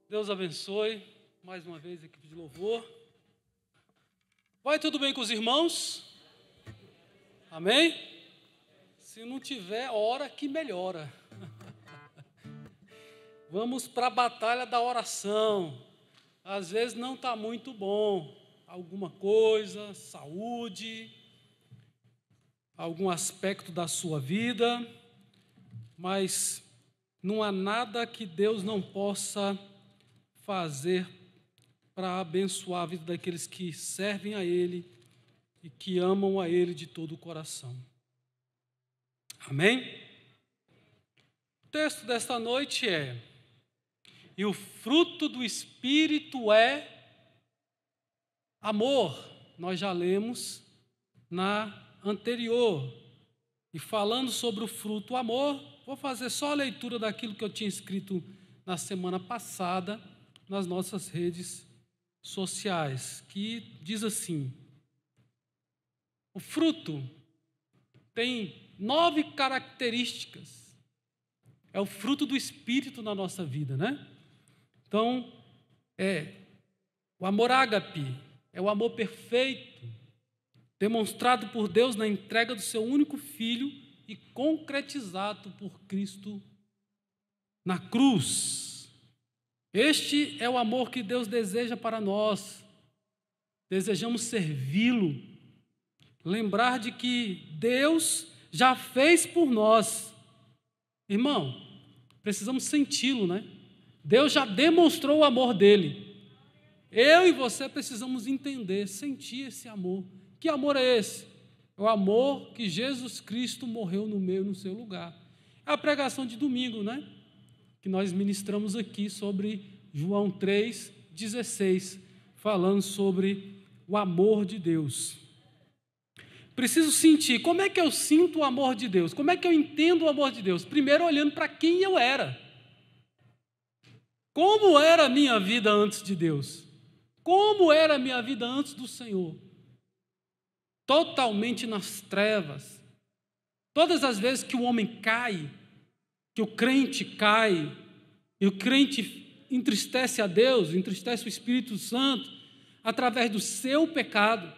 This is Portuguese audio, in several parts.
Deus abençoe mais uma vez a equipe de louvor. Vai tudo bem com os irmãos? Amém? Se não tiver, ora que melhora. Vamos para a batalha da oração. Às vezes não está muito bom. Alguma coisa, saúde, algum aspecto da sua vida, mas não há nada que Deus não possa fazer para abençoar a vida daqueles que servem a Ele e que amam a Ele de todo o coração. Amém? O texto desta noite é: e o fruto do Espírito é amor. Nós já lemos na anterior. E falando sobre o fruto amor, vou fazer só a leitura daquilo que eu tinha escrito na semana passada nas nossas redes sociais, que diz assim: o fruto tem 9 características. É o fruto do Espírito na nossa vida, né? Então, o amor ágape, é o amor perfeito, demonstrado por Deus na entrega do seu único Filho e concretizado por Cristo na cruz. Este é o amor que Deus deseja para nós. Desejamos servi-lo, lembrar de que Deus já fez por nós. Irmão, precisamos senti-lo, né? Deus já demonstrou o amor dele. Eu e você precisamos entender, sentir esse amor. Que amor é esse? É o amor que Jesus Cristo morreu no meu e no seu lugar. É a pregação de domingo, né? Que nós ministramos aqui sobre João 3,16, falando sobre o amor de Deus. Preciso sentir. Como é que eu sinto o amor de Deus? Como é que eu entendo o amor de Deus? Primeiro, olhando para quem eu era. Como era a minha vida antes de Deus? Como era a minha vida antes do Senhor? Totalmente nas trevas. Todas as vezes que o homem cai, que o crente cai, e o crente entristece a Deus, entristece o Espírito Santo, através do seu pecado,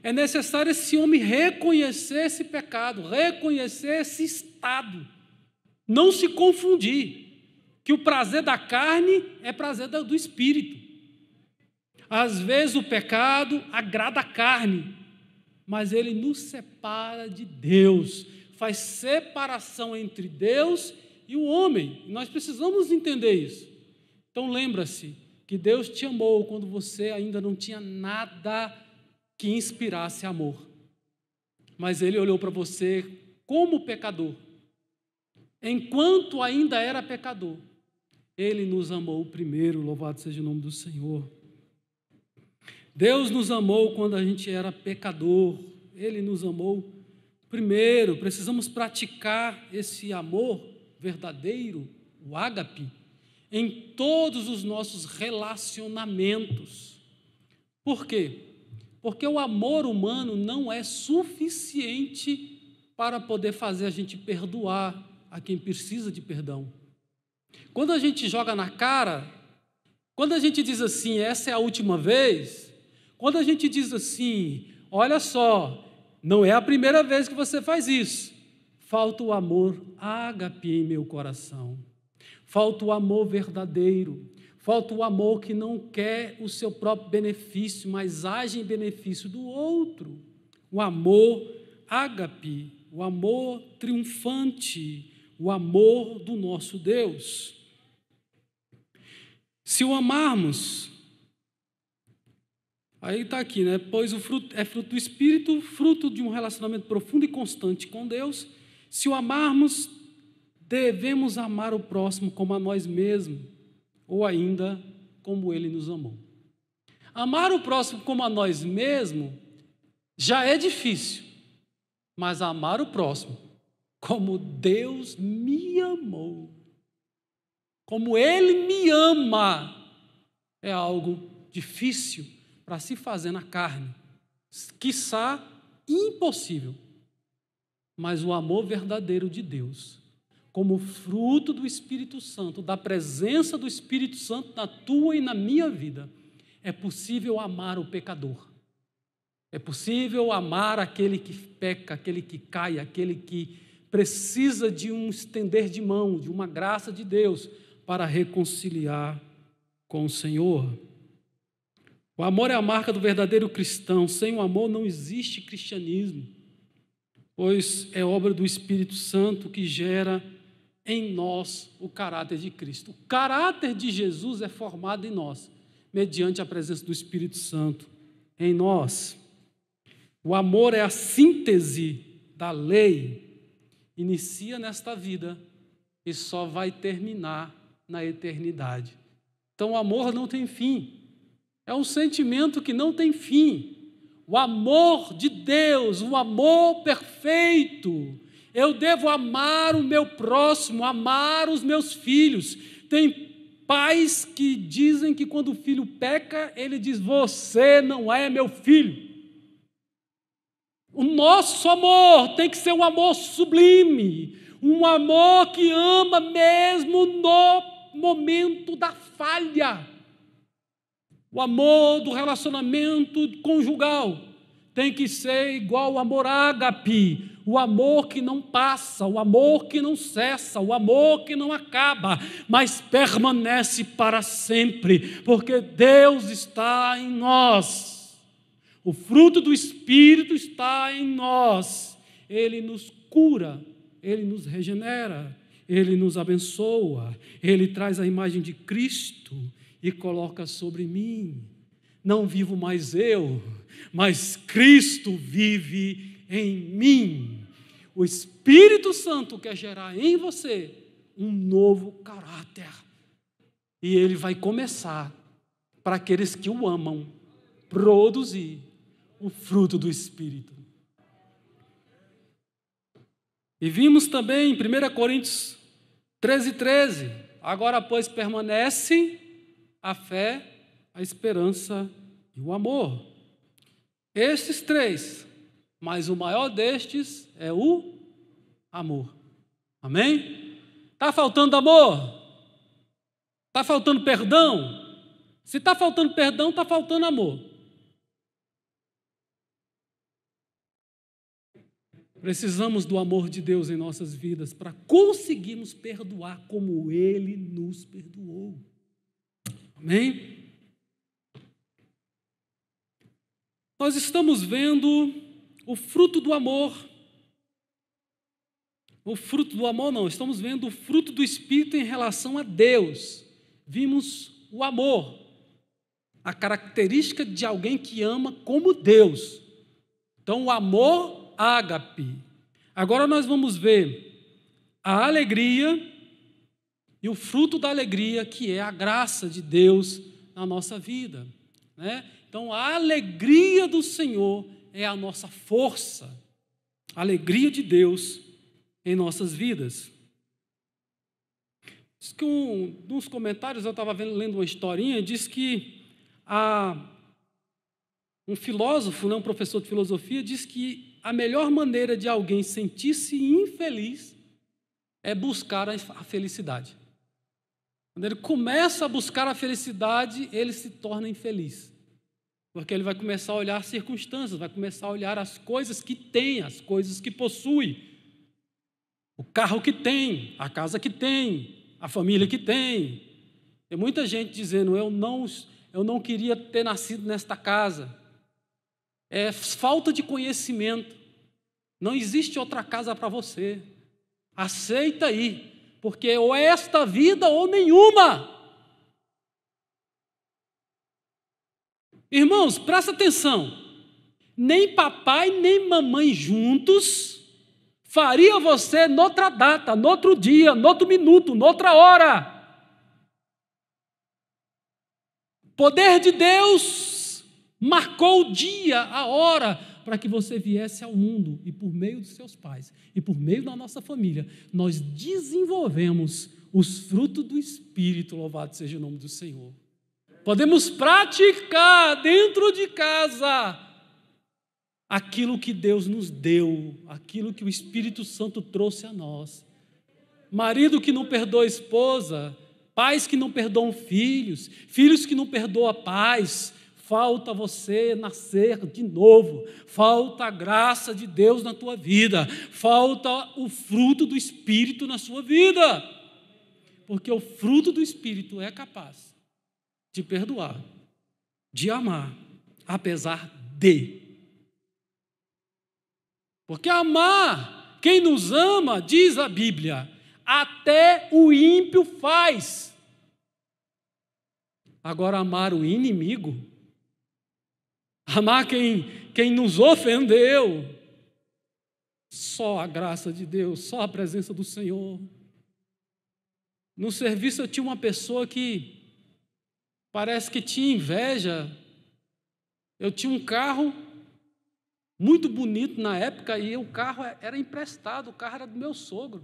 é necessário esse homem reconhecer esse pecado, reconhecer esse estado, não se confundir, que o prazer da carne é prazer do Espírito. Às vezes o pecado agrada a carne, mas ele nos separa de Deus, faz separação entre Deus e o homem. Nós precisamos entender isso. Então lembra-se que Deus te amou quando você ainda não tinha nada que inspirasse amor. Mas Ele olhou para você como pecador. Enquanto ainda era pecador, Ele nos amou primeiro, louvado seja o nome do Senhor. Deus nos amou quando a gente era pecador, Ele nos amou primeiro. Precisamos praticar esse amor verdadeiro, o ágape, em todos os nossos relacionamentos. Por quê? Porque o amor humano não é suficiente para poder fazer a gente perdoar a quem precisa de perdão. Quando a gente joga na cara, quando a gente diz assim, essa é a última vez, quando a gente diz assim, olha só, não é a primeira vez que você faz isso, falta o amor ágape em meu coração, falta o amor verdadeiro, falta o amor que não quer o seu próprio benefício, mas age em benefício do outro, o amor ágape, o amor triunfante, o amor do nosso Deus. Se o amarmos, aí está aqui, né? Pois o fruto é fruto do Espírito, fruto de um relacionamento profundo e constante com Deus. Se o amarmos, devemos amar o próximo como a nós mesmos, ou ainda como Ele nos amou. Amar o próximo como a nós mesmos já é difícil, mas amar o próximo como Deus me amou, como Ele me ama, é algo difícil para se fazer na carne, quiçá impossível. Mas o amor verdadeiro de Deus como fruto do Espírito Santo, da presença do Espírito Santo na tua e na minha vida, é possível amar o pecador. É possível amar aquele que peca, aquele que cai, aquele que precisa de um estender de mão, de uma graça de Deus para reconciliar com o Senhor. O amor é a marca do verdadeiro cristão. Sem o amor não existe cristianismo, pois é obra do Espírito Santo que gera em nós o caráter de Cristo. O caráter de Jesus é formado em nós, mediante a presença do Espírito Santo em nós. O amor é a síntese da lei, inicia nesta vida e só vai terminar na eternidade. Então o amor não tem fim, é um sentimento que não tem fim. O amor de Deus, o amor perfeito. Eu devo amar o meu próximo, amar os meus filhos. Tem pais que dizem que quando o filho peca, ele diz: você não é meu filho. O nosso amor tem que ser um amor sublime, um amor que ama mesmo no momento da falha. O amor do relacionamento conjugal tem que ser igual ao amor ágape, o amor que não passa, o amor que não cessa, o amor que não acaba, mas permanece para sempre, porque Deus está em nós. O fruto do Espírito está em nós. Ele nos cura, Ele nos regenera, Ele nos abençoa, Ele traz a imagem de Cristo e coloca sobre mim. Não vivo mais eu, mas Cristo vive em mim. O Espírito Santo quer gerar em você um novo caráter. E Ele vai começar, para aqueles que o amam, produzir o fruto do Espírito. E vimos também em 1 Coríntios 13:13, agora, pois, permanece a fé, a esperança e o amor. Estes três, mas o maior destes é o amor. Amém? Está faltando amor? Está faltando perdão? Se está faltando perdão, está faltando amor. Precisamos do amor de Deus em nossas vidas para conseguirmos perdoar como Ele nos perdoou. Amém? Nós estamos vendo o fruto do amor. O fruto do amor não, estamos vendo o fruto do Espírito em relação a Deus. Vimos o amor, a característica de alguém que ama como Deus. Então, o amor ágape. Agora nós vamos ver a alegria e o fruto da alegria, que é a graça de Deus na nossa vida, né? Então, a alegria do Senhor é a nossa força, a alegria de Deus em nossas vidas. Diz que nos comentários, eu estava lendo uma historinha, diz que um filósofo, um professor de filosofia, diz que a melhor maneira de alguém sentir-se infeliz é buscar a felicidade. Quando ele começa a buscar a felicidade, ele se torna infeliz. Porque ele vai começar a olhar as circunstâncias, vai começar a olhar as coisas que tem, as coisas que possui. O carro que tem, a casa que tem, a família que tem. Tem muita gente dizendo: eu não queria ter nascido nesta casa. É falta de conhecimento. Não existe outra casa para você. Aceita aí, porque ou é esta vida ou nenhuma. Irmãos, presta atenção. Nem papai nem mamãe juntos faria você noutra data, noutro dia, noutro minuto, noutra hora. O poder de Deus marcou o dia, a hora, para que você viesse ao mundo, e por meio dos seus pais, e por meio da nossa família, nós desenvolvemos os frutos do Espírito, louvado seja o nome do Senhor. Podemos praticar dentro de casa aquilo que Deus nos deu, aquilo que o Espírito Santo trouxe a nós. marido que não perdoa a esposa, pais que não perdoam filhos, filhos que não perdoam pais. Falta você nascer de novo, falta a graça de Deus na tua vida, falta o fruto do Espírito na sua vida, porque o fruto do Espírito é capaz de perdoar, de amar, apesar de. Porque amar, quem nos ama, diz a Bíblia, até o ímpio faz. Agora, amar o inimigo, amar quem nos ofendeu, só a graça de Deus, só a presença do Senhor. No serviço eu tinha uma pessoa que parece que tinha inveja. Eu tinha um carro muito bonito na época e o carro era emprestado, o carro era do meu sogro.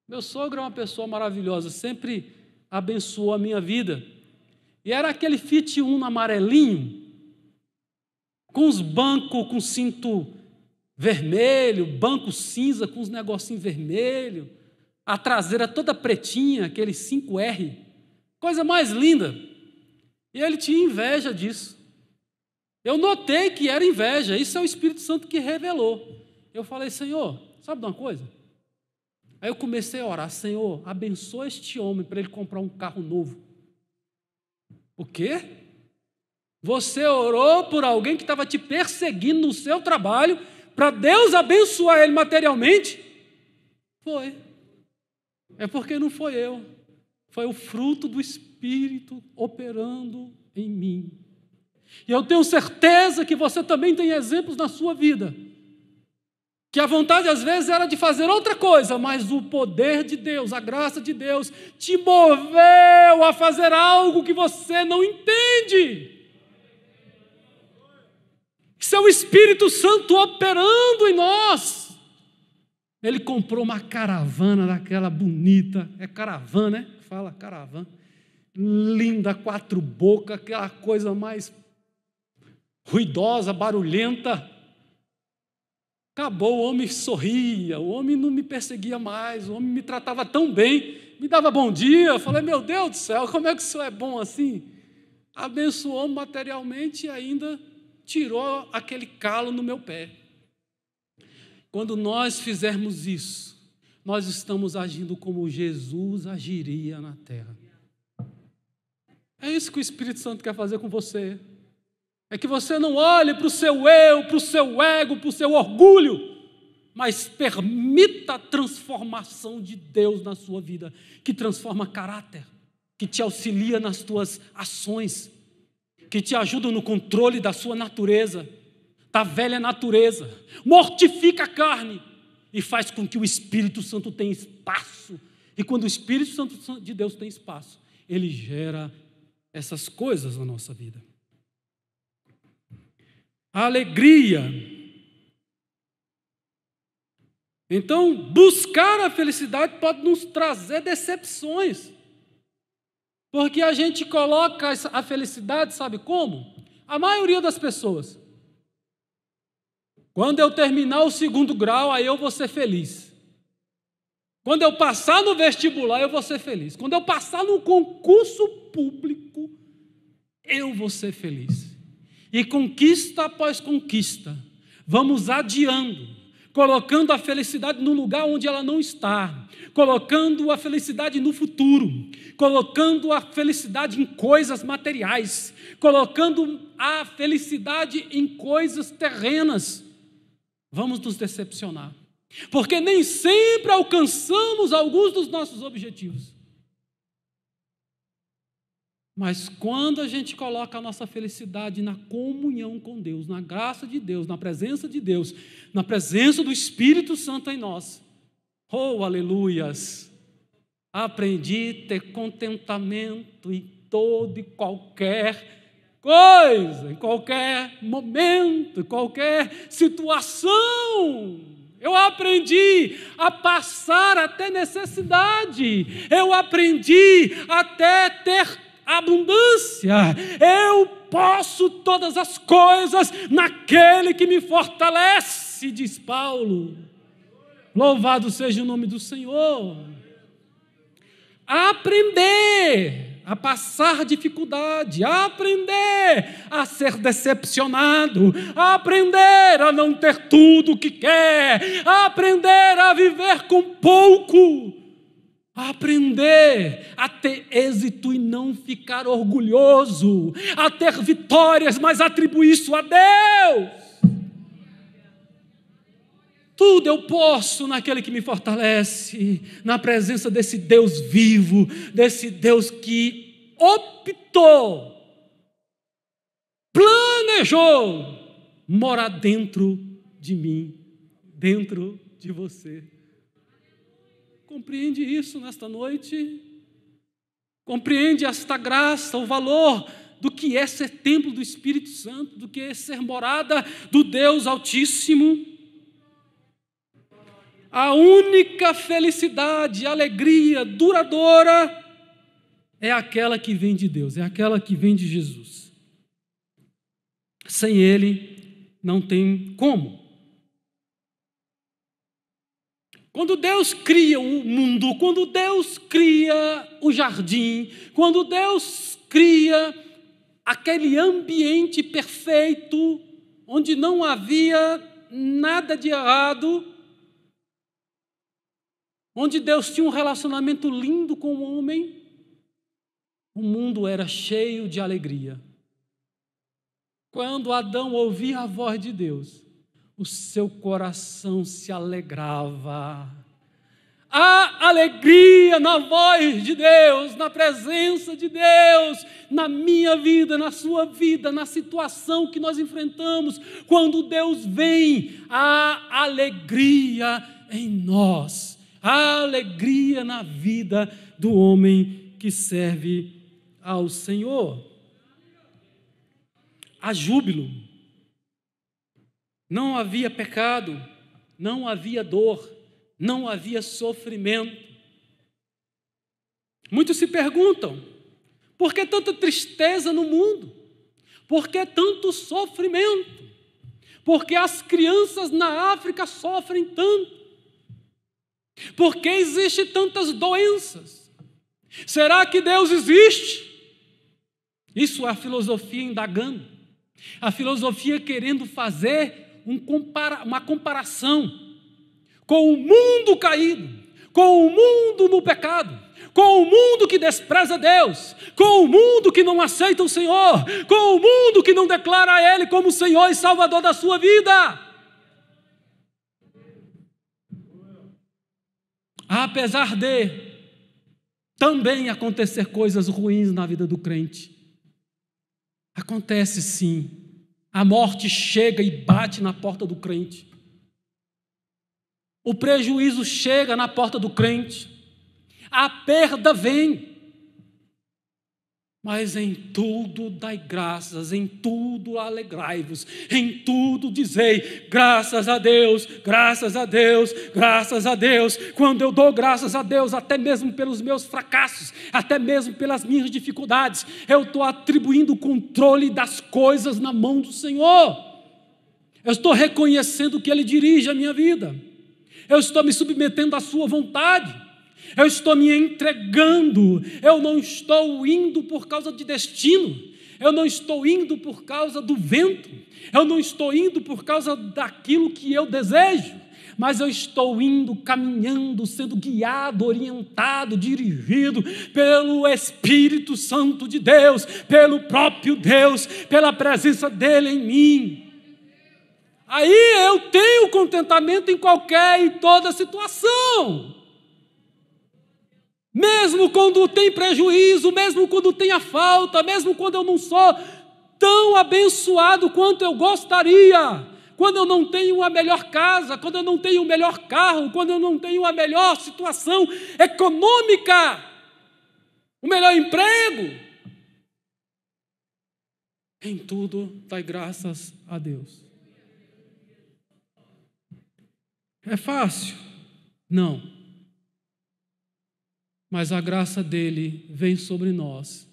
Meu sogro é uma pessoa maravilhosa, sempre abençoou a minha vida. E era aquele Fiat Uno amarelinho, com os bancos com cinto vermelho, banco cinza com os negocinhos vermelhos, a traseira toda pretinha, aquele 5R, coisa mais linda. E ele tinha inveja disso. Eu notei que era inveja, isso é o Espírito Santo que revelou. Eu falei, Senhor, sabe de uma coisa? Aí eu comecei a orar, Senhor, abençoa este homem para ele comprar um carro novo. O quê? Você orou por alguém que estava te perseguindo no seu trabalho para Deus abençoar ele materialmente? Foi. É porque não foi eu. Foi o fruto do Espírito operando em mim. E eu tenho certeza que você também tem exemplos na sua vida, que a vontade às vezes era de fazer outra coisa, mas o poder de Deus, a graça de Deus, te moveu a fazer algo que você não entende. Isso é o Espírito Santo operando em nós. Ele comprou uma caravana daquela bonita, é caravana, né? Fala caravana, linda, 4 bocas, aquela coisa mais ruidosa, barulhenta. Acabou, o homem sorria, o homem não me perseguia mais, o homem me tratava tão bem, me dava bom dia. Eu falei, meu Deus do céu, como é que isso é bom assim? Abençoou materialmente e ainda tirou aquele calo no meu pé. Quando nós fizermos isso, nós estamos agindo como Jesus agiria na terra. É isso que o Espírito Santo quer fazer com você. É que você não olhe para o seu eu, para o seu ego, para o seu orgulho, mas permita a transformação de Deus na sua vida, que transforma caráter, que te auxilia nas tuas ações, que te ajuda no controle da sua natureza, da velha natureza, mortifica a carne e faz com que o Espírito Santo tenha espaço. E quando o Espírito Santo de Deus tem espaço, ele gera essas coisas na nossa vida. A alegria. Então, buscar a felicidade pode nos trazer decepções. Porque a gente coloca a felicidade, sabe como? A maioria das pessoas. Quando eu terminar o 2º grau, aí eu vou ser feliz. Quando eu passar no vestibular, eu vou ser feliz. Quando eu passar no concurso público, eu vou ser feliz. E conquista após conquista, vamos adiando, colocando a felicidade no lugar onde ela não está, colocando a felicidade no futuro, colocando a felicidade em coisas materiais, colocando a felicidade em coisas terrenas. Vamos nos decepcionar, porque nem sempre alcançamos alguns dos nossos objetivos. Mas quando a gente coloca a nossa felicidade na comunhão com Deus, na graça de Deus, na presença de Deus, na presença do Espírito Santo em nós, oh, aleluias, aprendi a ter contentamento em toda e qualquer coisa, em qualquer momento, em qualquer situação. Eu aprendi a passar até necessidade, eu aprendi até ter abundância. Eu posso todas as coisas naquele que me fortalece, diz Paulo. Louvado seja o nome do Senhor. a aprender a passar dificuldade, a aprender a ser decepcionado, a aprender a não ter tudo o que quer, a aprender a viver com pouco, a aprender a ter êxito e não ficar orgulhoso, a ter vitórias, mas atribuir isso a Deus. Tudo eu posso naquele que me fortalece, na presença desse Deus vivo, desse Deus que optou, planejou morar dentro de mim, dentro de você. Compreende isso nesta noite? Compreende esta graça, o valor do que é ser templo do Espírito Santo, do que é ser morada do Deus Altíssimo? A única felicidade, alegria duradoura é aquela que vem de Deus, é aquela que vem de Jesus. Sem Ele, não tem como. Quando Deus cria o mundo, quando Deus cria o jardim, quando Deus cria aquele ambiente perfeito, onde não havia nada de errado, onde Deus tinha um relacionamento lindo com o homem, o mundo era cheio de alegria. Quando Adão ouvia a voz de Deus, o seu coração se alegrava. Há alegria na voz de Deus, na presença de Deus, na minha vida, na sua vida, na situação que nós enfrentamos. Quando Deus vem, há alegria em nós. A alegria na vida do homem que serve ao Senhor. Há júbilo. Não havia pecado, não havia dor, não havia sofrimento. Muitos se perguntam, por que tanta tristeza no mundo? Por que tanto sofrimento? Por que as crianças na África sofrem tanto? Por que existem tantas doenças? Será que Deus existe? Isso é a filosofia indagando. A filosofia querendo fazer uma comparação com o mundo caído, com o mundo no pecado, com o mundo que despreza Deus, com o mundo que não aceita o Senhor, com o mundo que não declara a Ele como Senhor e Salvador da sua vida. Apesar de também acontecer coisas ruins na vida do crente. Acontece sim. A morte chega e bate na porta do crente. O prejuízo chega na porta do crente. A perda vem. Mas em tudo dai graças, em tudo alegrai-vos, em tudo dizei graças a Deus, graças a Deus, graças a Deus. Quando eu dou graças a Deus, até mesmo pelos meus fracassos, até mesmo pelas minhas dificuldades, eu estou atribuindo o controle das coisas na mão do Senhor. Eu estou reconhecendo que Ele dirige a minha vida. Eu estou me submetendo à sua vontade. Eu estou me entregando, eu não estou indo por causa de destino, eu não estou indo por causa do vento, eu não estou indo por causa daquilo que eu desejo, mas eu estou indo, caminhando, sendo guiado, orientado, dirigido pelo Espírito Santo de Deus, pelo próprio Deus, pela presença dEle em mim. Aí eu tenho contentamento em qualquer e toda situação. Mesmo quando tem prejuízo, mesmo quando tem a falta, mesmo quando eu não sou tão abençoado quanto eu gostaria, quando eu não tenho a melhor casa, quando eu não tenho o melhor carro, quando eu não tenho a melhor situação econômica, o melhor emprego, em tudo dai graças a Deus. É fácil? Não. Mas a graça dele vem sobre nós.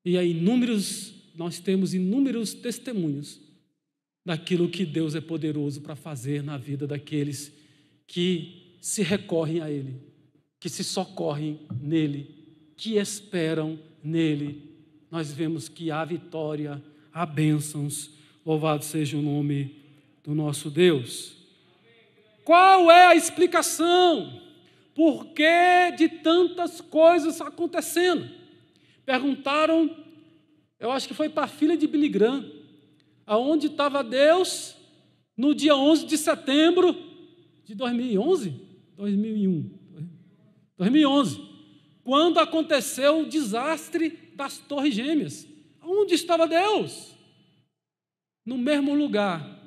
E aí nós temos inúmeros testemunhos daquilo que Deus é poderoso para fazer na vida daqueles que se recorrem a Ele. que se socorrem nele, que esperam nele, nós vemos que há vitória, há bênçãos. Louvado seja o nome do nosso Deus. Qual é a explicação? Por que de tantas coisas acontecendo? Perguntaram, eu acho que foi para a filha de Billy Graham, aonde estava Deus no dia 11 de setembro de 2011? 2011, quando aconteceu o desastre das Torres Gêmeas. Onde estava Deus? No mesmo lugar,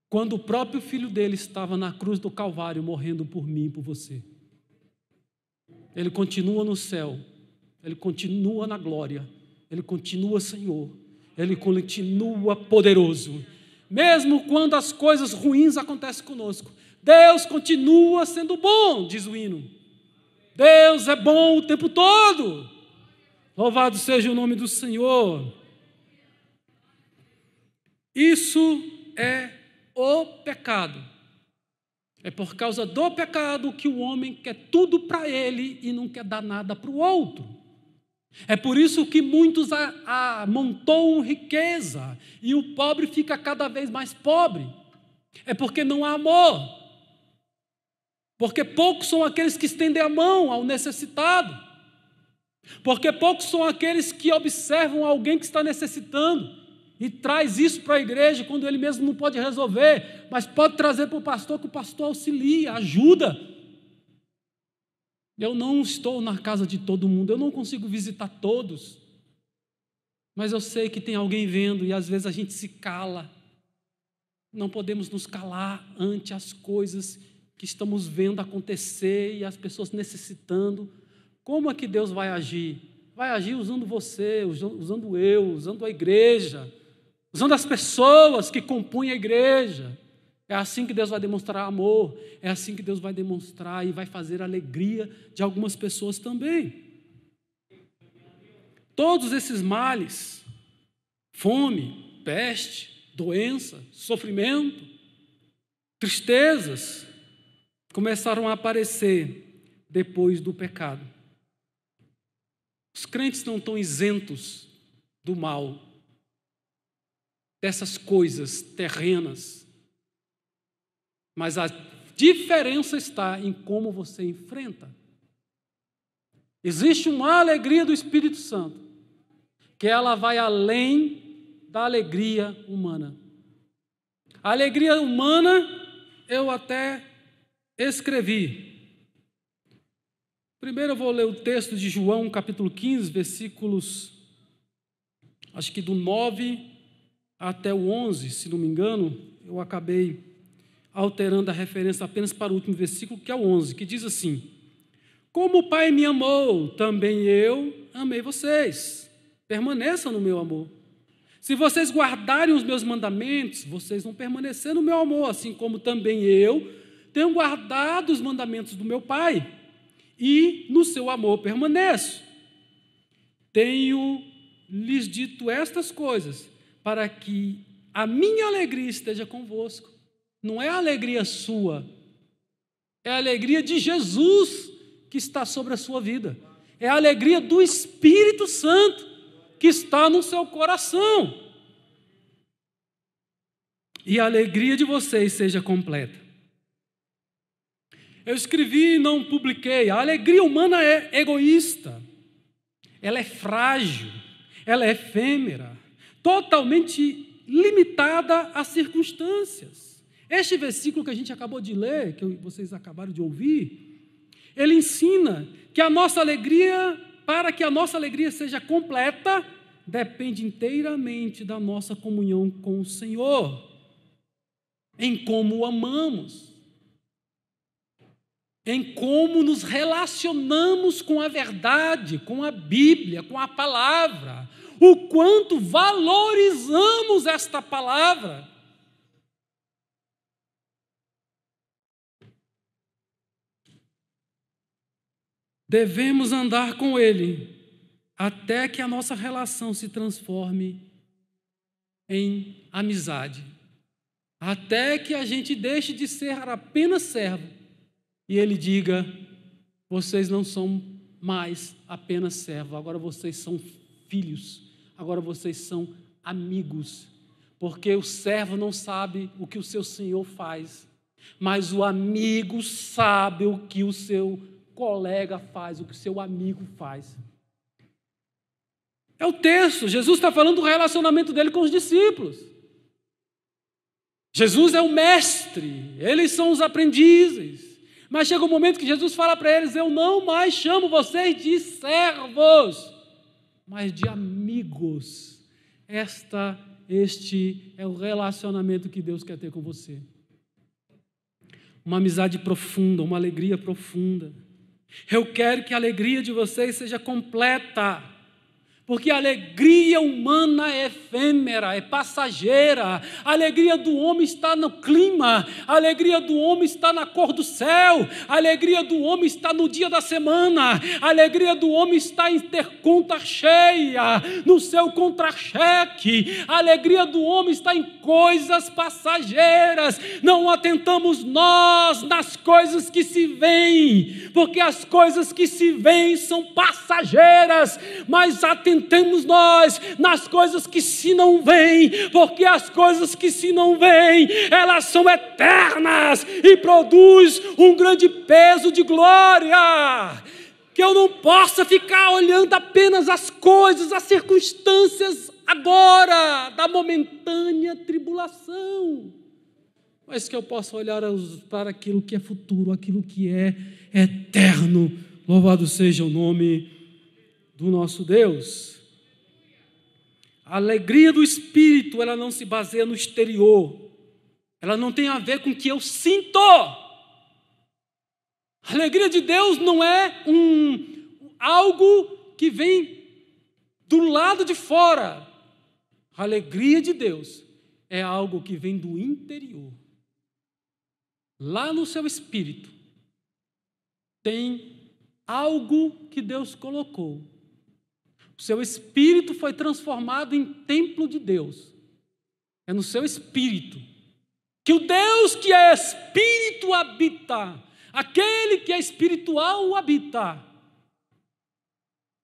quando o próprio filho dele estava na cruz do Calvário, morrendo por mim e por você. Ele continua no céu, ele continua na glória, ele continua Senhor, ele continua poderoso. Mesmo quando as coisas ruins acontecem conosco, Deus continua sendo bom, diz o hino. Deus é bom o tempo todo. Louvado seja o nome do Senhor. Isso é o pecado. É por causa do pecado que o homem quer tudo para ele e não quer dar nada para o outro. É por isso que muitos amontoam riqueza e o pobre fica cada vez mais pobre. É porque não há amor. Porque poucos são aqueles que estendem a mão ao necessitado. Porque poucos são aqueles que observam alguém que está necessitando e traz isso para a igreja quando ele mesmo não pode resolver, mas pode trazer para o pastor, que o pastor auxilia, ajuda. Eu não estou na casa de todo mundo, eu não consigo visitar todos, mas eu sei que tem alguém vendo e às vezes a gente se cala. Não podemos nos calar ante as coisas que estamos vendo acontecer e as pessoas necessitando. Como é que Deus vai agir? Vai agir usando você, usando eu, usando a igreja, usando as pessoas que compõem a igreja. É assim que Deus vai demonstrar amor, é assim que Deus vai demonstrar e vai fazer a alegria de algumas pessoas também. Todos esses males, fome, peste, doença, sofrimento, tristezas, começaram a aparecer depois do pecado. Os crentes não estão isentos do mal, dessas coisas terrenas, mas a diferença está em como você enfrenta. Existe uma alegria do Espírito Santo, que ela vai além da alegria humana. A alegria humana eu até escrevi. Primeiro eu vou ler o texto de João, capítulo 15, versículos, acho que do 9 até o 11, se não me engano. Eu acabei alterando a referência apenas para o último versículo, que é o 11, que diz assim: como o Pai me amou, também eu amei vocês. Permaneçam no meu amor. Se vocês guardarem os meus mandamentos, vocês vão permanecer no meu amor, assim como também eu tenho guardado os mandamentos do meu Pai, e no seu amor permaneço. Tenho lhes dito estas coisas, para que a minha alegria esteja convosco. Não é a alegria sua, é a alegria de Jesus que está sobre a sua vida. É a alegria do Espírito Santo que está no seu coração. E a alegria de vocês seja completa. Eu escrevi e não publiquei. A alegria humana é egoísta. Ela é frágil. Ela é efêmera. Totalmente limitada às circunstâncias. Este versículo que a gente acabou de ler, que vocês acabaram de ouvir, ele ensina que a nossa alegria, para que a nossa alegria seja completa, depende inteiramente da nossa comunhão com o Senhor, em como o amamos, em como nos relacionamos com a verdade, com a Bíblia, com a palavra, o quanto valorizamos esta palavra. Devemos andar com Ele até que a nossa relação se transforme em amizade, até que a gente deixe de ser apenas servo e Ele diga: vocês não são mais apenas servos, agora vocês são filhos, agora vocês são amigos, porque o servo não sabe o que o seu senhor faz, mas o amigo sabe o que o seu colega faz, o que o seu amigo faz. É o texto, Jesus está falando do relacionamento dele com os discípulos. Jesus é o mestre, eles são os aprendizes. Mas chega um momento que Jesus fala para eles: eu não mais chamo vocês de servos, mas de amigos. Este é o relacionamento que Deus quer ter com você. Uma amizade profunda, uma alegria profunda. Eu quero que a alegria de vocês seja completa. Porque a alegria humana é efêmera, é passageira. A alegria do homem está no clima, a alegria do homem está na cor do céu, a alegria do homem está no dia da semana, a alegria do homem está em ter conta cheia, no seu contra-cheque. A alegria do homem está em coisas passageiras. Não atentamos nós nas coisas que se veem, porque as coisas que se veem são passageiras, mas atentamos nós nas coisas que se não veem, porque as coisas que se não veem, elas são eternas e produz um grande peso de glória, que eu não possa ficar olhando apenas as coisas, as circunstâncias agora, da momentânea tribulação, mas que eu possa olhar para aquilo que é futuro, aquilo que é eterno. Louvado seja o nome do nosso Deus. A alegria do Espírito, ela não se baseia no exterior, ela não tem a ver com o que eu sinto. A alegria de Deus não é algo que vem do lado de fora. A alegria de Deus é algo que vem do interior. Lá no seu espírito tem algo que Deus colocou. O seu espírito foi transformado em templo de Deus. É no seu espírito que o Deus que é espírito habita. Aquele que é espiritual habita.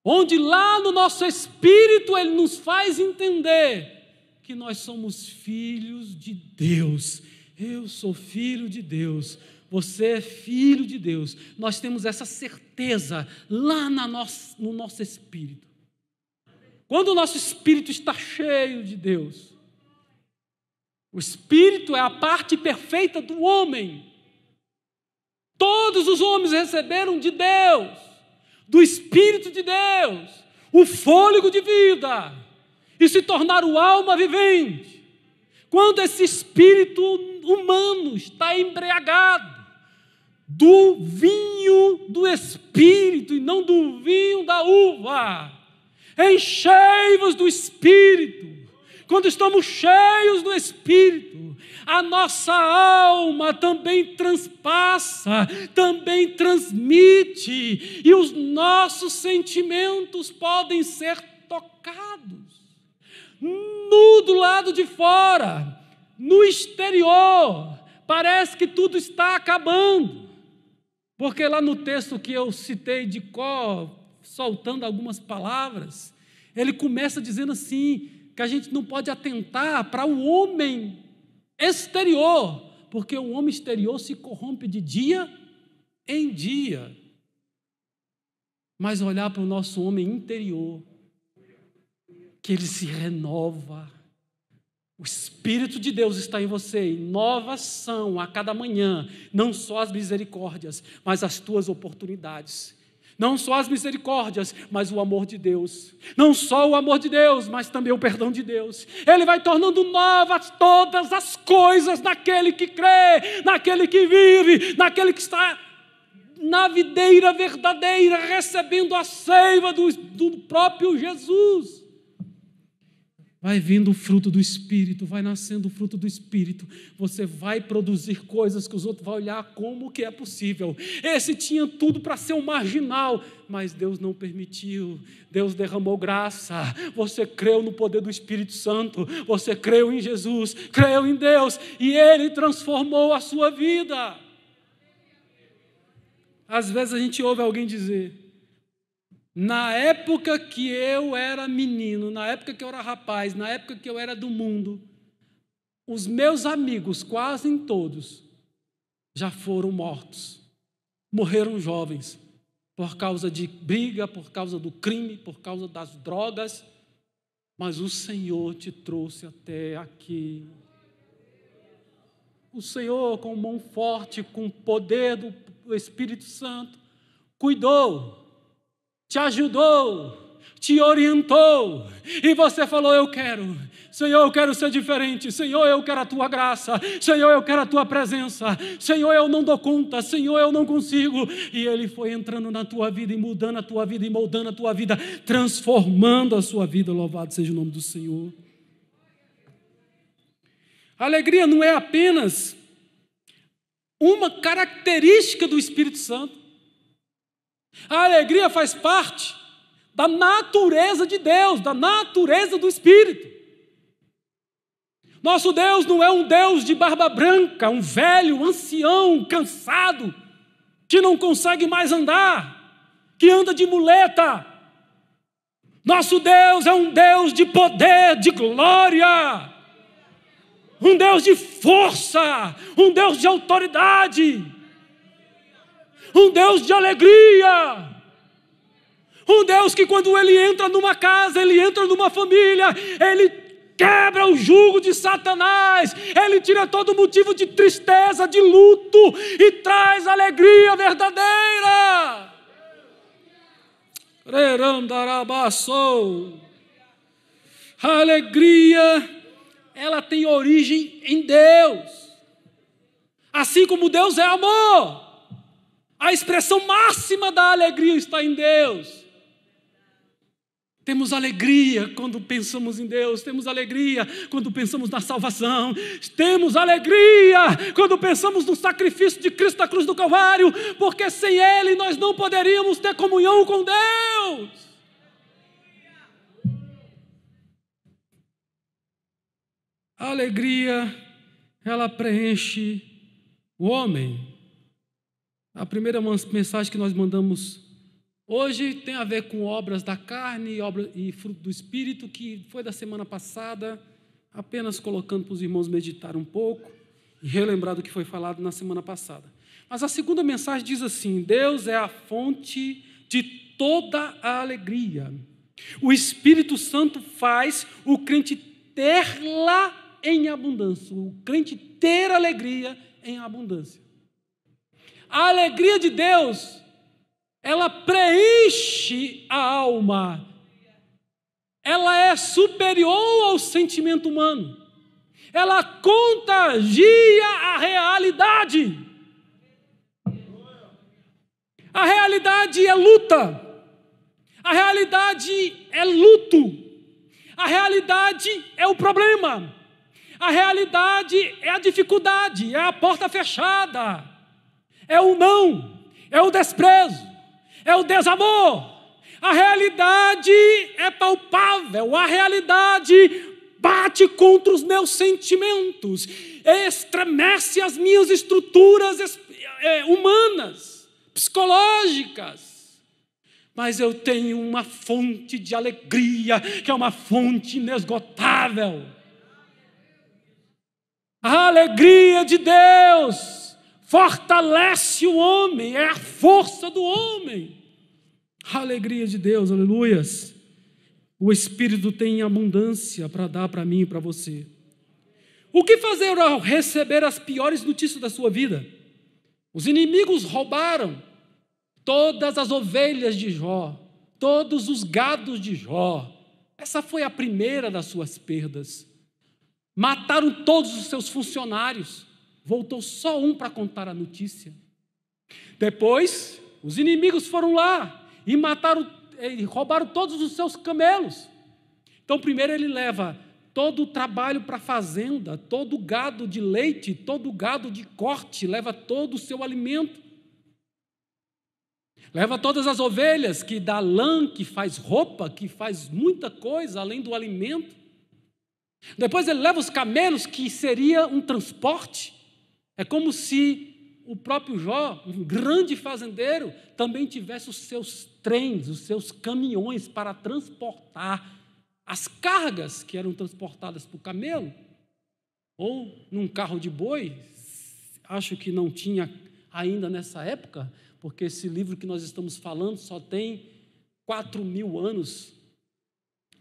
Onde lá no nosso espírito ele nos faz entender que nós somos filhos de Deus. Eu sou filho de Deus. Você é filho de Deus. Nós temos essa certeza lá no nosso espírito. Quando o nosso espírito está cheio de Deus, o espírito é a parte perfeita do homem. Todos os homens receberam de Deus, do Espírito de Deus, o fôlego de vida e se tornaram alma vivente. Quando esse espírito humano está embriagado do vinho do Espírito e não do vinho da uva, enchei-vos do Espírito. Quando estamos cheios do Espírito, a nossa alma também transpassa, também transmite, e os nossos sentimentos podem ser tocados. Do lado de fora, no exterior, parece que tudo está acabando, porque lá no texto que eu citei de cor, soltando algumas palavras, ele começa dizendo assim, que a gente não pode atentar para o homem exterior, porque o homem exterior se corrompe de dia em dia, mas olhar para o nosso homem interior, que ele se renova. O Espírito de Deus está em você, e novas são a cada manhã, não só as misericórdias, mas as tuas oportunidades. Não só as misericórdias, mas o amor de Deus. Não só o amor de Deus, mas também o perdão de Deus. Ele vai tornando novas todas as coisas naquele que crê, naquele que vive, naquele que está na videira verdadeira, recebendo a seiva do próprio Jesus. Vai vindo o fruto do Espírito, vai nascendo o fruto do Espírito. Você vai produzir coisas que os outros vão olhar como que é possível. Esse tinha tudo para ser um marginal, mas Deus não permitiu. Deus derramou graça. Você creu no poder do Espírito Santo. Você creu em Jesus, creu em Deus, e Ele transformou a sua vida. Às vezes a gente ouve alguém dizer: na época que eu era menino, na época que eu era rapaz, na época que eu era do mundo, os meus amigos, quase todos, já foram mortos. Morreram jovens, por causa de briga, por causa do crime, por causa das drogas. Mas o Senhor te trouxe até aqui. O Senhor, com mão forte, com o poder do Espírito Santo, cuidou, te ajudou, te orientou, e você falou: eu quero, Senhor, eu quero ser diferente, Senhor, eu quero a Tua graça, Senhor, eu quero a Tua presença, Senhor, eu não dou conta, Senhor, eu não consigo, e Ele foi entrando na tua vida, e mudando a tua vida, e moldando a tua vida, transformando a sua vida. Louvado seja o nome do Senhor. A alegria não é apenas uma característica do Espírito Santo. A alegria faz parte da natureza de Deus, da natureza do Espírito. Nosso Deus não é um Deus de barba branca, um velho, um ancião, cansado, que não consegue mais andar, que anda de muleta. Nosso Deus é um Deus de poder, de glória, um Deus de força, um Deus de autoridade, um Deus de alegria, um Deus que quando Ele entra numa casa, Ele entra numa família, Ele quebra o jugo de Satanás, Ele tira todo motivo de tristeza, de luto, e traz alegria verdadeira. A alegria, ela tem origem em Deus. Assim como Deus é amor, a expressão máxima da alegria está em Deus. Temos alegria quando pensamos em Deus, temos alegria quando pensamos na salvação, temos alegria quando pensamos no sacrifício de Cristo na cruz do Calvário, porque sem Ele nós não poderíamos ter comunhão com Deus. A alegria, ela preenche o homem. A primeira mensagem que nós mandamos hoje tem a ver com obras da carne e fruto do Espírito, que foi da semana passada, apenas colocando para os irmãos meditar um pouco e relembrar do que foi falado na semana passada. Mas a segunda mensagem diz assim: Deus é a fonte de toda a alegria. O Espírito Santo faz o crente ter-la em abundância, o crente ter alegria em abundância. A alegria de Deus, ela preenche a alma, ela é superior ao sentimento humano, ela contagia a realidade. A realidade é luta, a realidade é luto, a realidade é o problema, a realidade é a dificuldade, é a porta fechada, é o não, é o desprezo, é o desamor. A realidade é palpável, a realidade bate contra os meus sentimentos, estremece as minhas estruturas humanas, psicológicas. Mas eu tenho uma fonte de alegria, que é uma fonte inesgotável. A alegria de Deus fortalece o homem, é a força do homem. A alegria de Deus, aleluias. O Espírito tem abundância para dar para mim e para você. O que fazer ao receber as piores notícias da sua vida? Os inimigos roubaram todas as ovelhas de Jó, todos os gados de Jó. Essa foi a primeira das suas perdas. Mataram todos os seus funcionários. Voltou só um para contar a notícia. Depois, os inimigos foram lá e roubaram todos os seus camelos. Então, primeiro ele leva todo o trabalho para a fazenda, todo o gado de leite, todo o gado de corte, leva todo o seu alimento. Leva todas as ovelhas, que dá lã, que faz roupa, que faz muita coisa além do alimento. Depois ele leva os camelos, que seria um transporte. É como se o próprio Jó, um grande fazendeiro, também tivesse os seus trens, os seus caminhões para transportar as cargas que eram transportadas por camelo, ou num carro de boi. Acho que não tinha ainda nessa época, porque esse livro que nós estamos falando só tem 4.000 anos,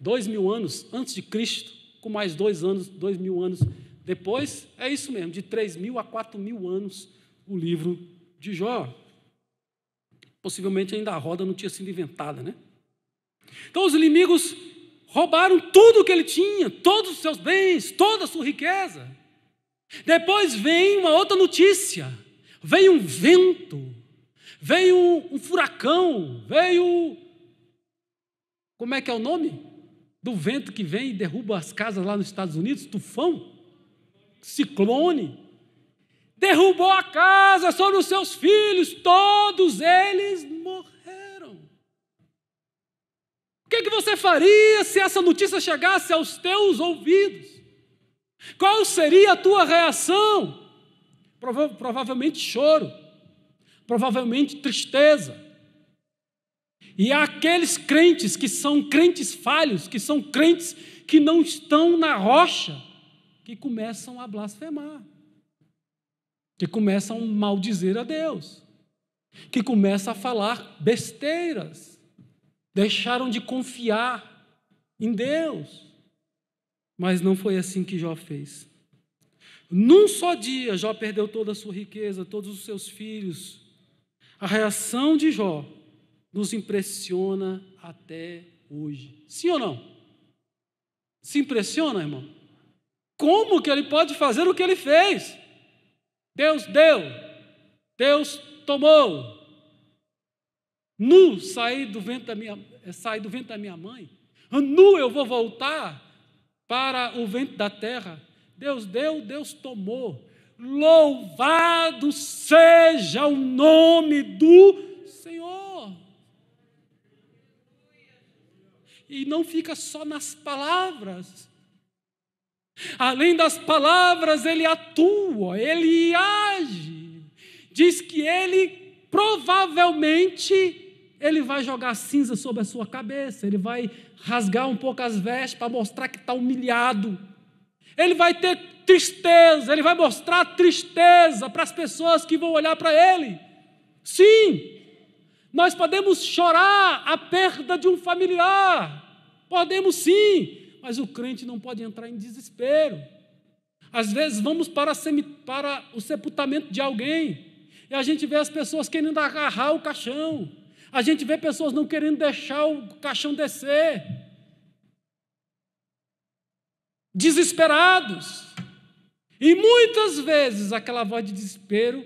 2.000 anos antes de Cristo, com mais 2.000 anos depois. É isso mesmo, de 3.000 a 4.000 anos o livro de Jó. Possivelmente ainda a roda não tinha sido inventada, né? Então os inimigos roubaram tudo o que ele tinha, todos os seus bens, toda a sua riqueza. Depois vem uma outra notícia, veio um vento, veio um furacão, veio... Como é que é o nome do vento que vem e derruba as casas lá nos Estados Unidos? Tufão? Ciclone? Derrubou a casa sobre os seus filhos, todos eles morreram. O que você faria se essa notícia chegasse aos teus ouvidos? Qual seria a tua reação? Provavelmente choro, provavelmente tristeza. E há aqueles crentes que são crentes falhos, que são crentes que não estão na rocha, que começam a blasfemar, que começam a maldizer a Deus, que começam a falar besteiras, deixaram de confiar em Deus. Mas não foi assim que Jó fez. Num só dia, Jó perdeu toda a sua riqueza, todos os seus filhos. A reação de Jó nos impressiona até hoje. Sim ou não? Se impressiona, irmão? Como que ele pode fazer o que ele fez? Deus deu, Deus tomou. Nu saí do ventre da minha mãe, nu eu vou voltar para o ventre da terra. Deus deu, Deus tomou. Louvado seja o nome do Senhor. E não fica só nas palavras. Além das palavras, ele atua, ele age. Diz que ele provavelmente ele vai jogar cinza sobre a sua cabeça, ele vai rasgar um pouco as vestes para mostrar que está humilhado. Ele vai ter tristeza, ele vai mostrar tristeza para as pessoas que vão olhar para ele. Sim, nós podemos chorar a perda de um familiar, podemos sim, mas o crente não pode entrar em desespero. Às vezes vamos para o sepultamento de alguém e a gente vê as pessoas querendo agarrar o caixão, a gente vê pessoas não querendo deixar o caixão descer, desesperados. E muitas vezes aquela voz de desespero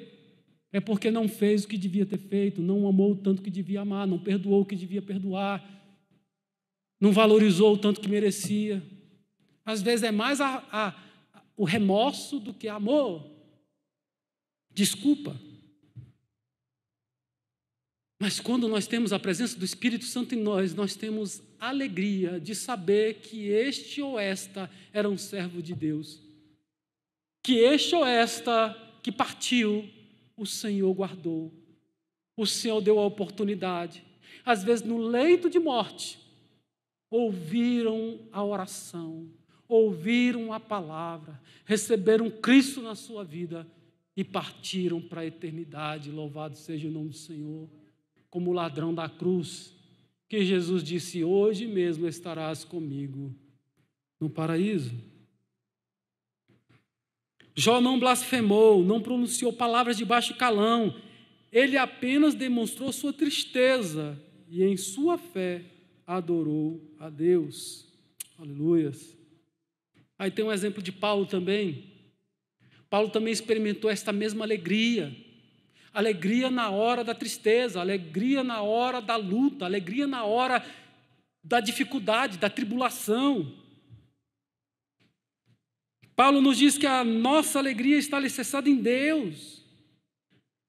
é porque não fez o que devia ter feito, não amou o tanto que devia amar, não perdoou o que devia perdoar, não valorizou o tanto que merecia. Às vezes é mais o remorso do que amor, desculpa. Mas quando nós temos a presença do Espírito Santo em nós, nós temos alegria de saber que este ou esta era um servo de Deus, que este ou esta que partiu, o Senhor guardou, o Senhor deu a oportunidade. Às vezes no leito de morte, ouviram a oração, ouviram a palavra, receberam Cristo na sua vida e partiram para a eternidade. Louvado seja o nome do Senhor. Como o ladrão da cruz, que Jesus disse: hoje mesmo estarás comigo no paraíso. Jó não blasfemou, não pronunciou palavras de baixo calão, ele apenas demonstrou sua tristeza e em sua fé adorou a Deus. Aleluias. Aí tem um exemplo de Paulo também. Paulo também experimentou esta mesma alegria. Alegria na hora da tristeza, alegria na hora da luta, alegria na hora da dificuldade, da tribulação. Paulo nos diz que a nossa alegria está alicerçada em Deus.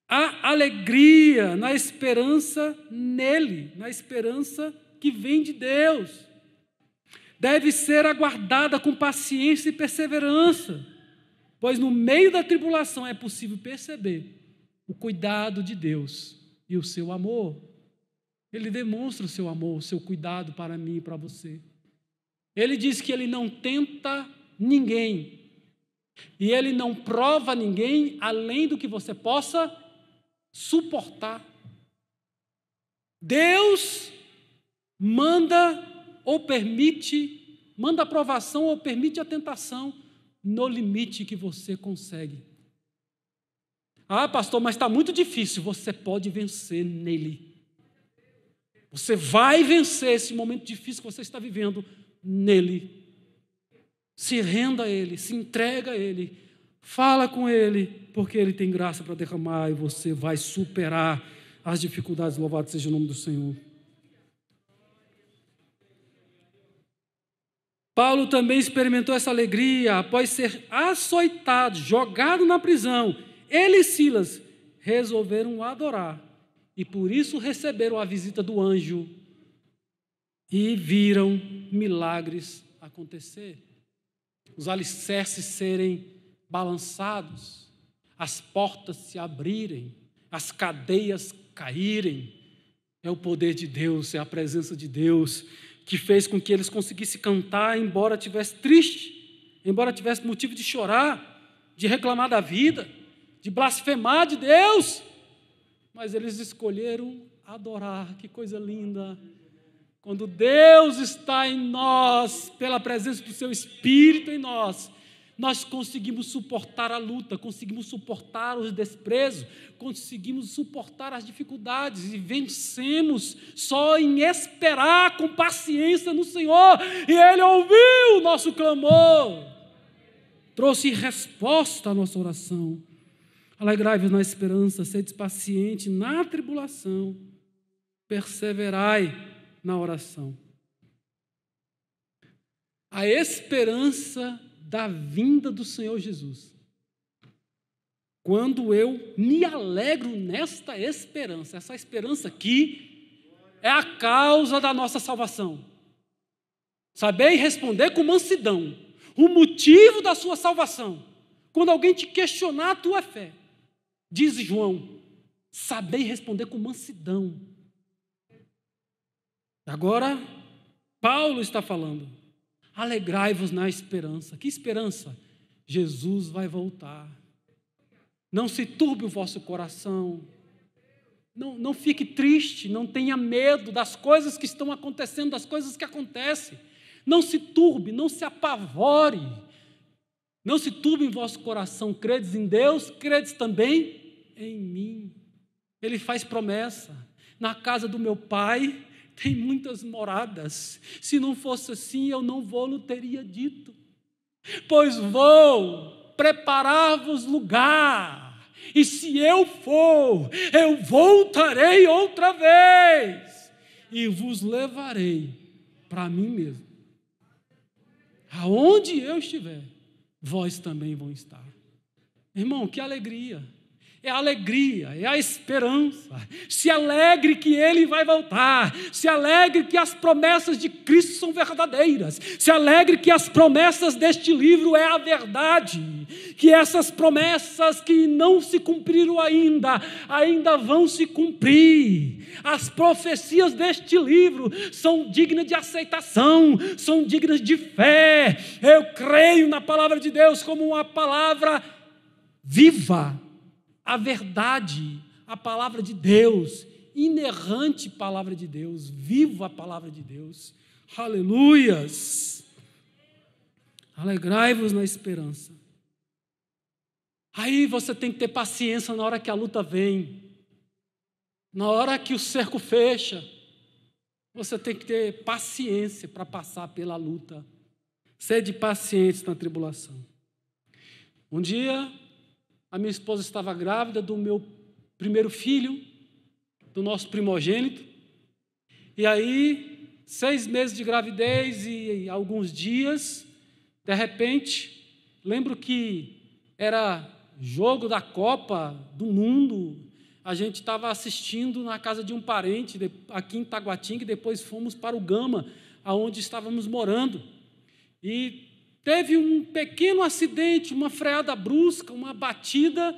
Há alegria na esperança nele, na esperança que vem de Deus. Deve ser aguardada com paciência e perseverança, pois no meio da tribulação é possível perceber o cuidado de Deus e o seu amor. Ele demonstra o seu amor, o seu cuidado para mim e para você. Ele diz que ele não tenta ninguém. E ele não prova ninguém além do que você possa suportar. Deus manda ou permite, manda aprovação ou permite a tentação no limite que você consegue. Ah, pastor, mas está muito difícil. Você pode vencer nele. Você vai vencer esse momento difícil que você está vivendo nele. Se renda a ele, se entrega a ele, fala com ele, porque ele tem graça para derramar e você vai superar as dificuldades. Louvado seja o nome do Senhor. Paulo também experimentou essa alegria após ser açoitado, jogado na prisão. Ele e Silas resolveram adorar e por isso receberam a visita do anjo e viram milagres acontecer. Os alicerces serem balançados, as portas se abrirem, as cadeias caírem. É o poder de Deus, é a presença de Deus que fez com que eles conseguissem cantar, embora tivesse triste, embora tivesse motivo de chorar, de reclamar da vida, de blasfemar de Deus. Mas eles escolheram adorar. Que coisa linda! Quando Deus está em nós, pela presença do seu Espírito em nós, nós conseguimos suportar a luta, conseguimos suportar os desprezos, conseguimos suportar as dificuldades e vencemos só em esperar com paciência no Senhor. E Ele ouviu o nosso clamor, trouxe resposta à nossa oração. Alegrai-vos na esperança, sede paciente na tribulação, perseverai na oração. A esperança da vinda do Senhor Jesus. Quando eu me alegro nesta esperança, essa esperança aqui é a causa da nossa salvação. Sabei responder com mansidão o motivo da sua salvação. Quando alguém te questionar a tua fé, diz João, sabei responder com mansidão. Agora, Paulo está falando. Alegrai-vos na esperança. Que esperança? Jesus vai voltar. Não se turbe o vosso coração. Não fique triste, não tenha medo das coisas que estão acontecendo, das coisas que acontecem. Não se turbe, não se apavore. Não se turbe em vosso coração. Credes em Deus, credes também em mim. Ele faz promessa. Na casa do meu Pai tem muitas moradas. Se não fosse assim, eu não vou-lhe teria dito. Pois vou preparar-vos lugar. E se eu for, eu voltarei outra vez e vos levarei para mim mesmo. Aonde eu estiver, vós também vão estar. Irmão, que alegria! É a alegria, é a esperança. Se alegre que Ele vai voltar. Se alegre que as promessas de Cristo são verdadeiras. Se alegre que as promessas deste livro é a verdade. Que essas promessas que não se cumpriram ainda vão se cumprir. As profecias deste livro são dignas de aceitação, são dignas de fé. Eu creio na palavra de Deus como uma palavra viva. A verdade, a palavra de Deus, inerrante palavra de Deus, viva a palavra de Deus. Aleluias! Alegrai-vos na esperança. Aí você tem que ter paciência na hora que a luta vem, na hora que o cerco fecha. Você tem que ter paciência para passar pela luta. Sede pacientes na tribulação. Um dia, a minha esposa estava grávida do meu primeiro filho, do nosso primogênito. E aí, 6 meses de gravidez e alguns dias, de repente, lembro que era jogo da Copa do Mundo. A gente estava assistindo na casa de um parente, aqui em Taguatinga, e depois fomos para o Gama, aonde estávamos morando. E teve um pequeno acidente, uma freada brusca, uma batida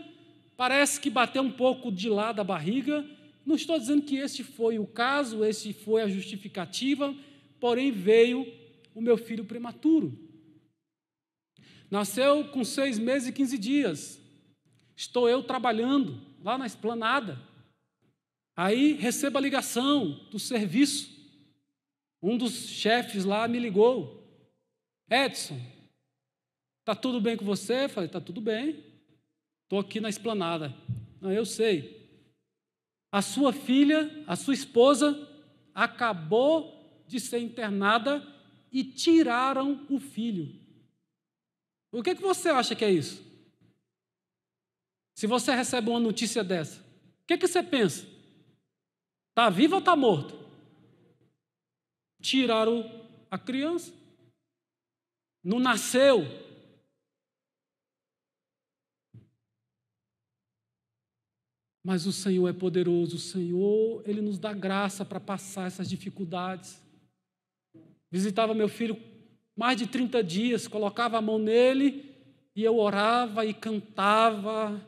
parece que bateu um pouco de lá da barriga. Não estou dizendo que este foi o caso, esse foi a justificativa, porém veio o meu filho prematuro. Nasceu com 6 meses e 15 dias. Estou eu trabalhando lá na esplanada. Aí recebo a ligação do serviço. Um dos chefes lá me ligou. Edson, está tudo bem com você? Eu falei, está tudo bem. Estou aqui na esplanada. Não, eu sei. A sua filha, a sua esposa, acabou de ser internada e tiraram o filho. O que você acha que é isso? Se você recebe uma notícia dessa, o que você pensa? Está vivo ou está morto? Tiraram a criança. Não nasceu. Mas o Senhor é poderoso, o Senhor, Ele nos dá graça para passar essas dificuldades. Visitava meu filho mais de 30 dias, colocava a mão nele e eu orava e cantava,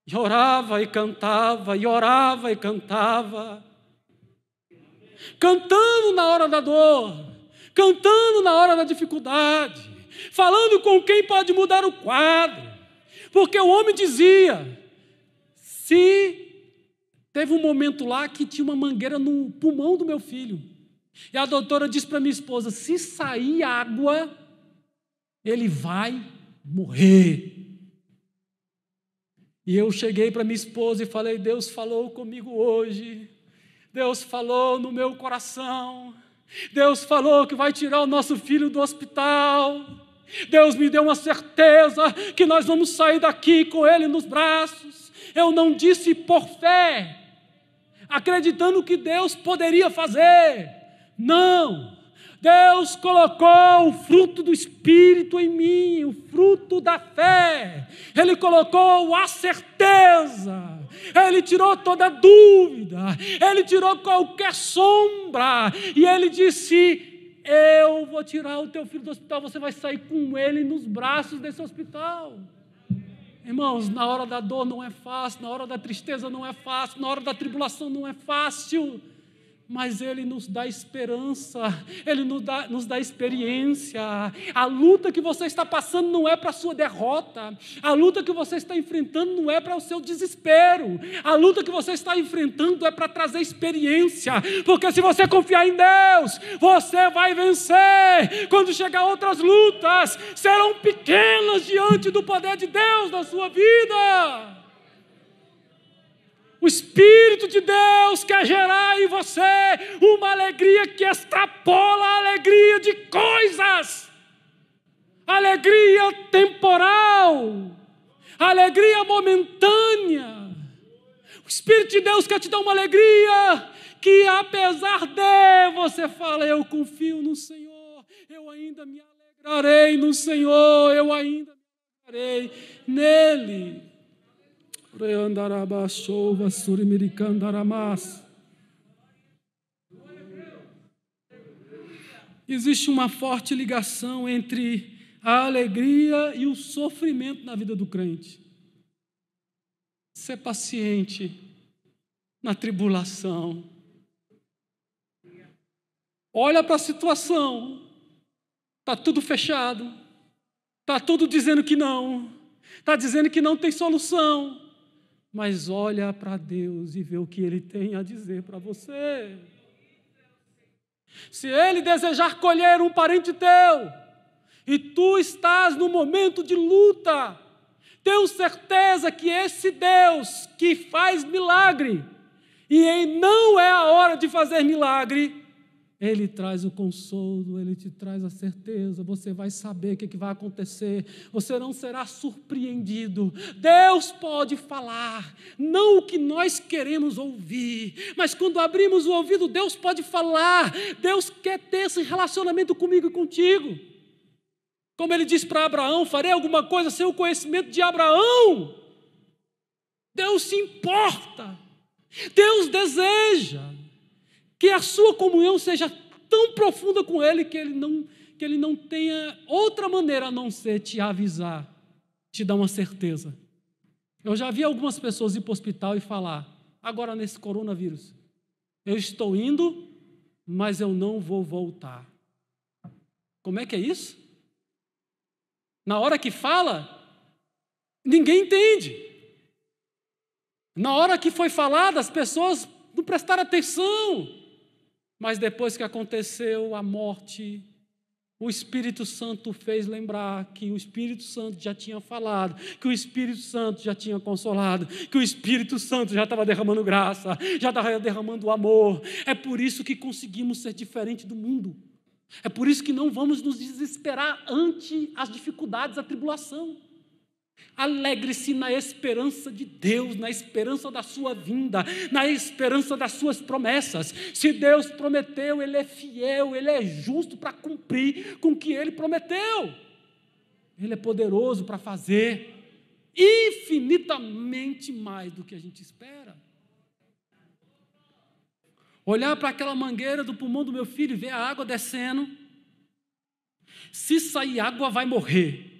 e orava e cantava, e orava e cantava. Cantando na hora da dor, cantando na hora da dificuldade, falando com quem pode mudar o quadro, porque o homem dizia, se teve um momento lá que tinha uma mangueira no pulmão do meu filho, e a doutora disse para minha esposa, se sair água, ele vai morrer. E eu cheguei para minha esposa e falei, Deus falou comigo hoje, Deus falou no meu coração, Deus falou que vai tirar o nosso filho do hospital, Deus me deu uma certeza que nós vamos sair daqui com ele nos braços. Eu não disse por fé, acreditando que Deus poderia fazer. Não, Deus colocou o fruto do Espírito em mim, o fruto da fé. Ele colocou a certeza, Ele tirou toda dúvida, Ele tirou qualquer sombra, e Ele disse, eu vou tirar o teu filho do hospital, você vai sair com ele nos braços desse hospital. Irmãos, na hora da dor não é fácil, na hora da tristeza não é fácil, na hora da tribulação não é fácil, mas Ele nos dá esperança, Ele nos dá experiência. A luta que você está passando não é para a sua derrota, a luta que você está enfrentando não é para o seu desespero, a luta que você está enfrentando é para trazer experiência, porque se você confiar em Deus, você vai vencer. Quando chegar outras lutas, serão pequenas diante do poder de Deus na sua vida. O Espírito de Deus quer gerar em você uma alegria que extrapola a alegria de coisas, alegria temporal, alegria momentânea. O Espírito de Deus quer te dar uma alegria que, apesar de você fala, eu confio no Senhor, eu ainda me alegrarei no Senhor, eu ainda me alegrarei nele. Existe uma forte ligação entre a alegria e o sofrimento na vida do crente. Ser paciente na tribulação. Olha para a situação, está tudo fechado, está tudo dizendo que não, está dizendo que não tem solução. Mas olha para Deus e vê o que Ele tem a dizer para você. Se Ele desejar colher um parente teu, e tu estás no momento de luta, tenho certeza que esse Deus que faz milagre, e não é a hora de fazer milagre, Ele traz o consolo, Ele te traz a certeza, você vai saber o que vai acontecer, você não será surpreendido. Deus pode falar, não o que nós queremos ouvir, mas quando abrimos o ouvido, Deus pode falar. Deus quer ter esse relacionamento comigo e contigo. Como Ele disse para Abraão, farei alguma coisa sem o conhecimento de Abraão. Deus se importa, Deus deseja que a sua comunhão seja tão profunda com Ele que Ele não tenha outra maneira a não ser te avisar, te dar uma certeza. Eu já vi algumas pessoas ir para o hospital e falar, agora nesse coronavírus, eu estou indo, mas eu não vou voltar. Como é que é isso? Na hora que fala, ninguém entende. Na hora que foi falado, as pessoas não prestaram atenção. Mas depois que aconteceu a morte, o Espírito Santo fez lembrar que o Espírito Santo já tinha falado, que o Espírito Santo já tinha consolado, que o Espírito Santo já estava derramando graça, já estava derramando amor. É por isso que conseguimos ser diferente do mundo. É por isso que não vamos nos desesperar ante as dificuldades, a tribulação. Alegre-se na esperança de Deus, na esperança da sua vinda, na esperança das suas promessas. Se Deus prometeu, Ele é fiel, Ele é justo para cumprir com o que Ele prometeu. Ele é poderoso para fazer infinitamente mais do que a gente espera. Olhar para aquela mangueira do pulmão do meu filho e ver a água descendo. Se sair água, vai morrer.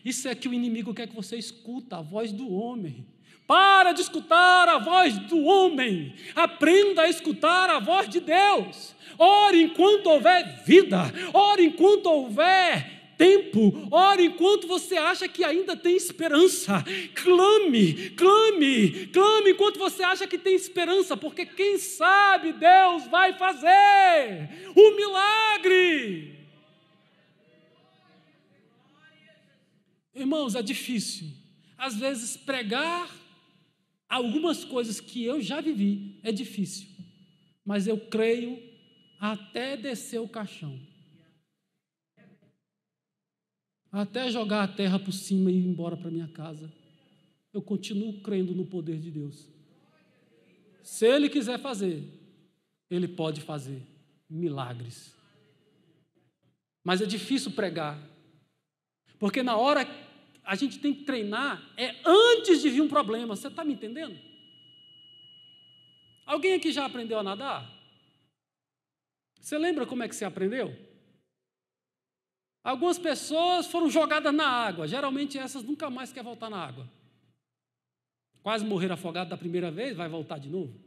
Isso é que o inimigo quer que você escuta, a voz do homem. Para de escutar a voz do homem. Aprenda a escutar a voz de Deus. Ore enquanto houver vida. Ore enquanto houver tempo. Ore enquanto você acha que ainda tem esperança. Clame, clame, clame enquanto você acha que tem esperança, porque quem sabe Deus vai fazer o milagre. Irmãos, é difícil. Às vezes pregar algumas coisas que eu já vivi é difícil, mas eu creio até descer o caixão. Até jogar a terra por cima e ir embora para minha casa. Eu continuo crendo no poder de Deus. Se Ele quiser fazer, Ele pode fazer milagres. Mas é difícil pregar. Porque na hora a gente tem que treinar, é antes de vir um problema. Você está me entendendo? Alguém aqui já aprendeu a nadar? Você lembra como é que você aprendeu? Algumas pessoas foram jogadas na água. Geralmente essas nunca mais querem voltar na água. Quase morreram afogadas da primeira vez, vai voltar de novo.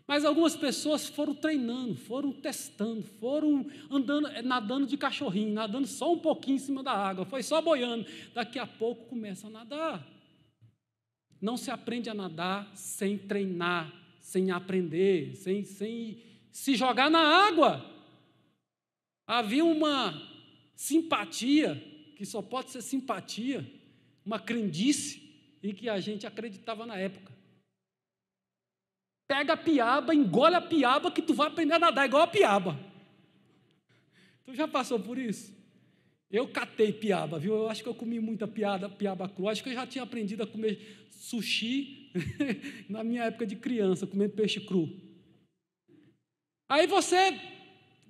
Mas algumas pessoas foram treinando, foram testando, foram andando, nadando de cachorrinho, nadando só um pouquinho em cima da água, foi só boiando. Daqui a pouco começa a nadar. Não se aprende a nadar sem treinar, sem aprender, sem se jogar na água. Havia uma simpatia, que só pode ser simpatia, uma crendice, e que a gente acreditava na época. Pega a piaba, engole a piaba, que tu vai aprender a nadar igual a piaba. Tu já passou por isso? Eu catei piaba, viu? Eu acho que eu comi muita piaba crua. Acho que eu já tinha aprendido a comer sushi na minha época de criança, comendo peixe cru. Aí você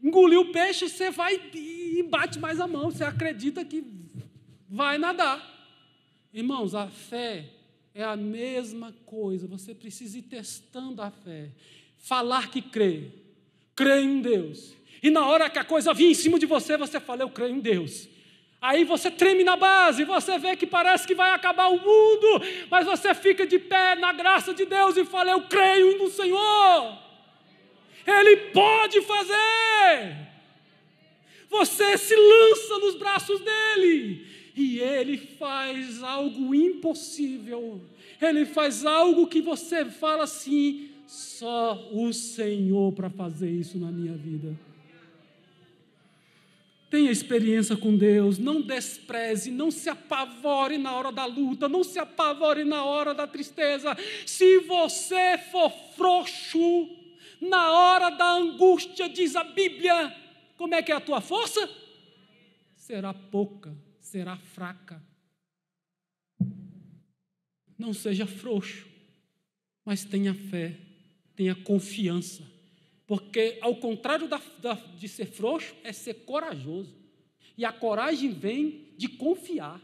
engoliu o peixe, você vai e bate mais a mão. Você acredita que vai nadar. Irmãos, a fé é a mesma coisa, você precisa ir testando a fé, falar que crê em Deus, e na hora que a coisa vir em cima de você, você fala, eu creio em Deus. Aí você treme na base, você vê que parece que vai acabar o mundo, mas você fica de pé na graça de Deus e fala, eu creio no Senhor, Ele pode fazer. Você se lança nos braços dEle, e Ele faz algo impossível. Ele faz algo que você fala assim, só o Senhor para fazer isso na minha vida. Tenha experiência com Deus, não despreze, não se apavore na hora da luta, não se apavore na hora da tristeza. Se você for frouxo na hora da angústia, diz a Bíblia, como é que é a tua força? Será pouca. Será fraca. Não seja frouxo, mas tenha fé, tenha confiança, porque ao contrário de ser frouxo, é ser corajoso, e a coragem vem de confiar.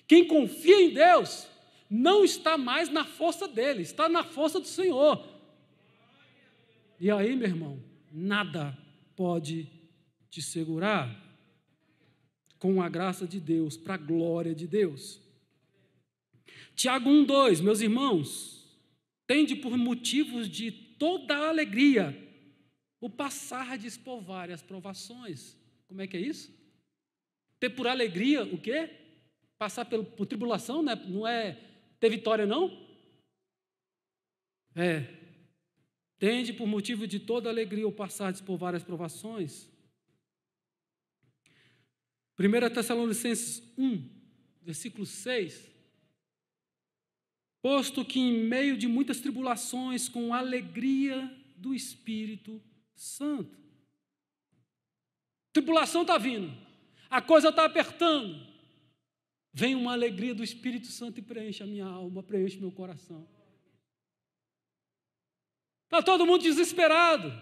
Quem confia em Deus, não está mais na força dele, está na força do Senhor. E aí, meu irmão, nada pode te segurar. Com a graça de Deus, para a glória de Deus. Tiago 1:2, meus irmãos, tende por motivos de toda alegria o passardes por várias provações. Como é que é isso? Ter por alegria o quê? Passar por tribulação, né? Não é ter vitória, não? Tende por motivo de toda alegria o passardes por várias provações. 1 Tessalonicenses 1, versículo 6. Posto que em meio de muitas tribulações, com alegria do Espírito Santo. Tribulação está vindo, a coisa está apertando. Vem uma alegria do Espírito Santo e preenche a minha alma, preenche meu coração. Está todo mundo desesperado.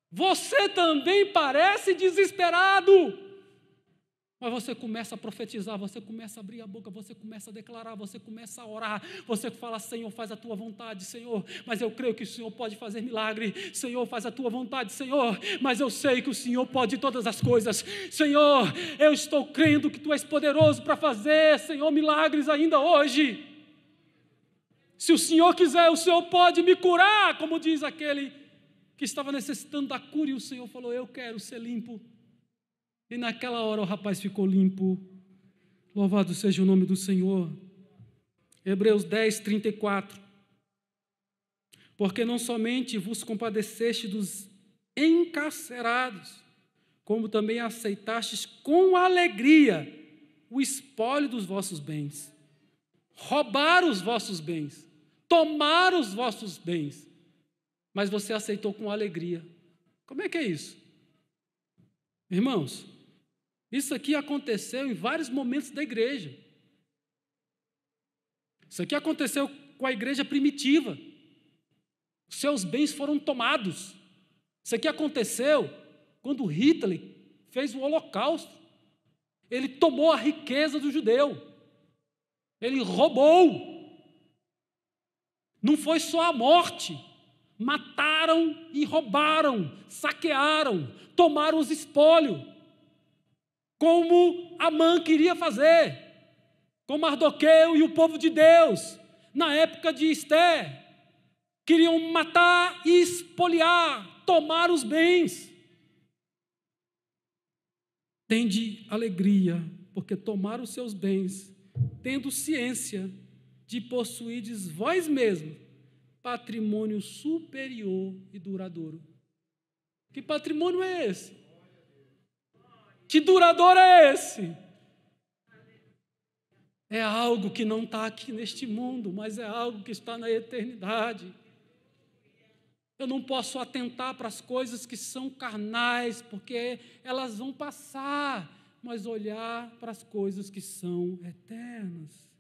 Você também parece desesperado. Mas você começa a profetizar, você começa a abrir a boca, você começa a declarar, você começa a orar, você fala, Senhor, faz a tua vontade, Senhor, mas eu creio que o Senhor pode fazer milagre, Senhor, faz a tua vontade, Senhor, mas eu sei que o Senhor pode todas as coisas, Senhor, eu estou crendo que tu és poderoso para fazer, Senhor, milagres ainda hoje. Se o Senhor quiser, o Senhor pode me curar, como diz aquele que estava necessitando da cura, e o Senhor falou, eu quero ser limpo. E naquela hora o rapaz ficou limpo. Louvado seja o nome do Senhor. Hebreus 10, 34. Porque não somente vos compadeceste dos encarcerados, como também aceitastes com alegria o espólio dos vossos bens. Roubar os vossos bens. Tomar os vossos bens. Mas você aceitou com alegria. Como é que é isso? Irmãos, isso aqui aconteceu em vários momentos da igreja. Isso aqui aconteceu com a igreja primitiva. Seus bens foram tomados. Isso aqui aconteceu quando Hitler fez o Holocausto. Ele tomou a riqueza do judeu. Ele roubou. Não foi só a morte. Mataram e roubaram, saquearam, tomaram os espólios. Como Amã queria fazer, com Mardoqueu e o povo de Deus, na época de Esther, queriam matar e espoliar, tomar os bens. Tende alegria, porque tomaram os seus bens, tendo ciência de possuídes vós mesmos patrimônio superior e duradouro. Que patrimônio é esse? Que duradouro é esse? É algo que não está aqui neste mundo, mas é algo que está na eternidade. Eu não posso atentar para as coisas que são carnais, porque elas vão passar, mas olhar para as coisas que são eternas.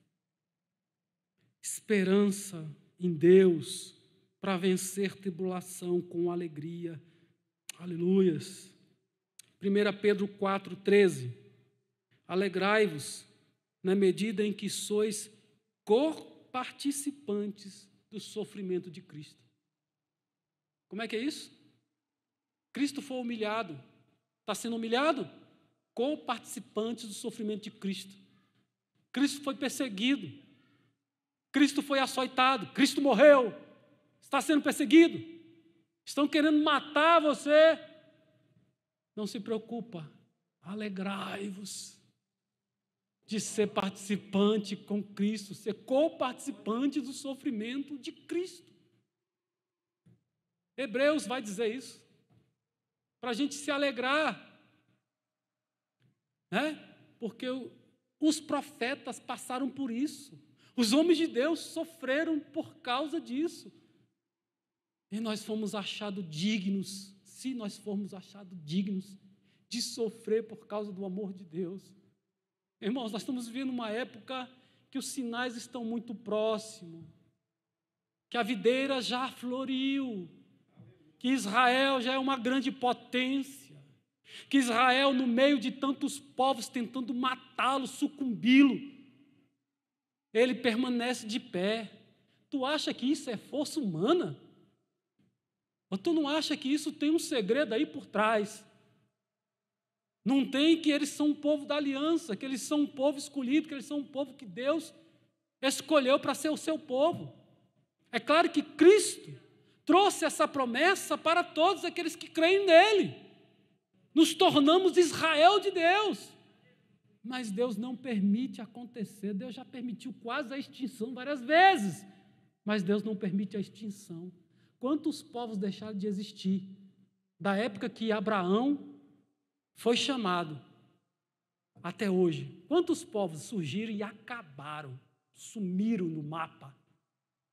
Esperança em Deus para vencer tribulação com alegria. Aleluias. 1 Pedro 4,13. Alegrai-vos na medida em que sois co-participantes do sofrimento de Cristo. Como é que é isso? Cristo foi humilhado. Está sendo humilhado? Co-participantes do sofrimento de Cristo. Cristo foi perseguido. Cristo foi açoitado. Cristo morreu. Está sendo perseguido. Estão querendo matar você. Não se preocupa, alegrai-vos de ser participante com Cristo, ser co-participante do sofrimento de Cristo. Hebreus vai dizer isso, para a gente se alegrar, né? Porque os profetas passaram por isso, os homens de Deus sofreram por causa disso, e nós fomos achados dignos. Se nós formos achados dignos de sofrer por causa do amor de Deus. Irmãos, nós estamos vivendo uma época que os sinais estão muito próximos, que a videira já floriu, que Israel já é uma grande potência, que Israel, no meio de tantos povos tentando matá-lo, sucumbi-lo, ele permanece de pé. Tu acha que isso é força humana? Ou tu não acha que isso tem um segredo aí por trás? Não tem, que eles são um povo da aliança, que eles são um povo escolhido, que eles são um povo que Deus escolheu para ser o seu povo. É claro que Cristo trouxe essa promessa para todos aqueles que creem nele. Nos tornamos Israel de Deus. Mas Deus não permite acontecer. Deus já permitiu quase a extinção várias vezes. Mas Deus não permite a extinção. Quantos povos deixaram de existir? Da época que Abraão foi chamado até hoje. Quantos povos surgiram e acabaram, sumiram no mapa?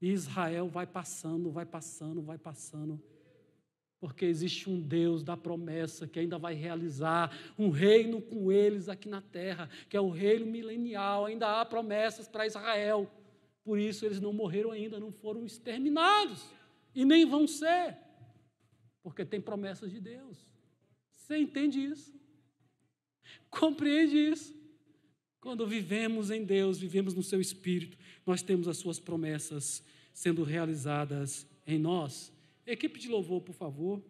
E Israel vai passando, vai passando, vai passando. Porque existe um Deus da promessa que ainda vai realizar um reino com eles aqui na terra, que é o reino milenial. Ainda há promessas para Israel. Por isso eles não morreram ainda, não foram exterminados. E nem vão ser. Porque tem promessas de Deus. Você entende isso? Compreende isso? Quando vivemos em Deus, vivemos no seu Espírito, nós temos as suas promessas sendo realizadas em nós. Equipe de louvor, por favor.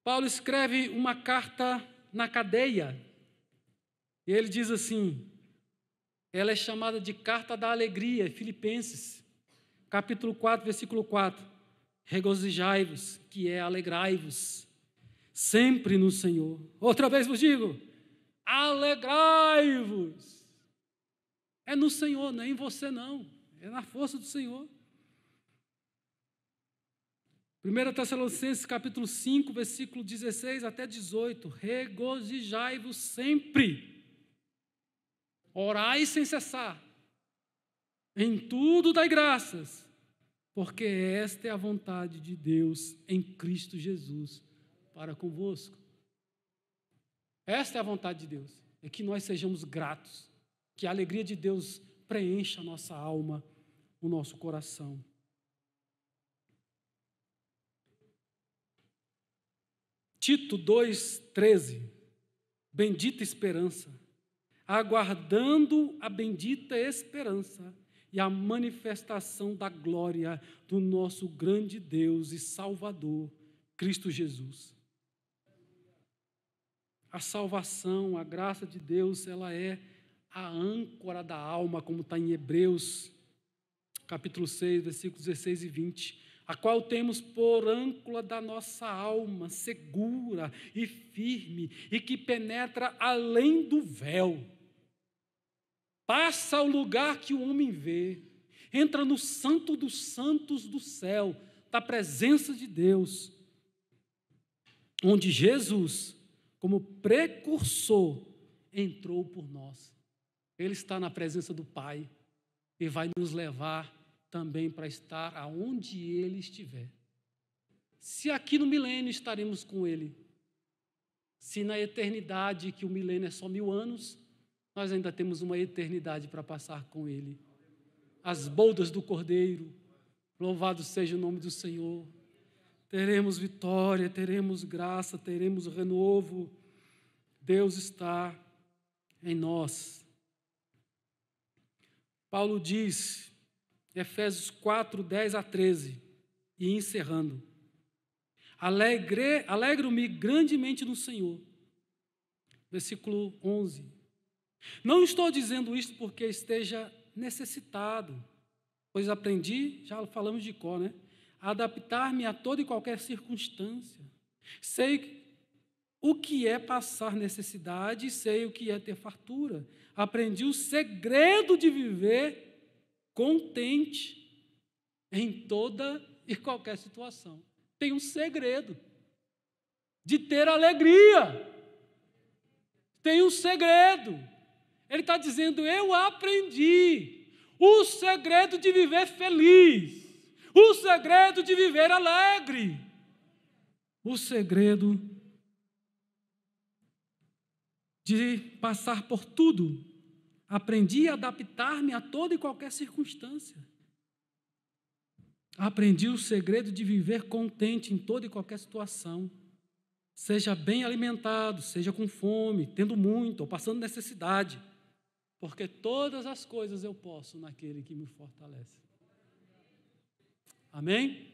Paulo escreve uma carta na cadeia. E ele diz assim, ela é chamada de carta da alegria, Filipenses, capítulo 4, versículo 4. Regozijai-vos, que é alegrai-vos, sempre no Senhor. Outra vez vos digo, alegrai-vos. É no Senhor, não é em você não, é na força do Senhor. 1 Tessalonicenses capítulo 5, versículo 16 até 18. Regozijai-vos sempre, orai sem cessar, em tudo dai graças, porque esta é a vontade de Deus em Cristo Jesus para convosco. Esta é a vontade de Deus, é que nós sejamos gratos, que a alegria de Deus preencha a nossa alma, o nosso coração. Tito 2,13, bendita esperança, aguardando a bendita esperança e a manifestação da glória do nosso grande Deus e Salvador, Cristo Jesus. A salvação, a graça de Deus, ela é a âncora da alma, como está em Hebreus, capítulo 6, versículos 16 e 20, a qual temos por âncora da nossa alma, segura e firme, e que penetra além do véu, passa ao lugar que o homem vê, entra no santo dos santos do céu, da presença de Deus, onde Jesus, como precursor, entrou por nós. Ele está na presença do Pai e vai nos levar também para estar aonde Ele estiver. Se aqui no milênio estaremos com Ele, se na eternidade, que o milênio é só 1000 anos, nós ainda temos uma eternidade para passar com Ele. As bodas do Cordeiro, louvado seja o nome do Senhor. Teremos vitória, teremos graça, teremos renovo. Deus está em nós. Paulo diz, Efésios 4, 10 a 13, e encerrando, alegro-me grandemente no Senhor. Versículo 11, não estou dizendo isto porque esteja necessitado, pois aprendi, já falamos de cor, né? A adaptar-me a toda e qualquer circunstância. Sei o que é passar necessidade e sei o que é ter fartura. Aprendi o segredo de viver contente em toda e qualquer situação. Tem um segredo de ter alegria. Tem um segredo. Ele está dizendo, eu aprendi o segredo de viver feliz, o segredo de viver alegre, o segredo de passar por tudo. Aprendi a adaptar-me a toda e qualquer circunstância. Aprendi o segredo de viver contente em toda e qualquer situação. Seja bem alimentado, seja com fome, tendo muito ou passando necessidade. Porque todas as coisas eu posso naquele que me fortalece. Amém?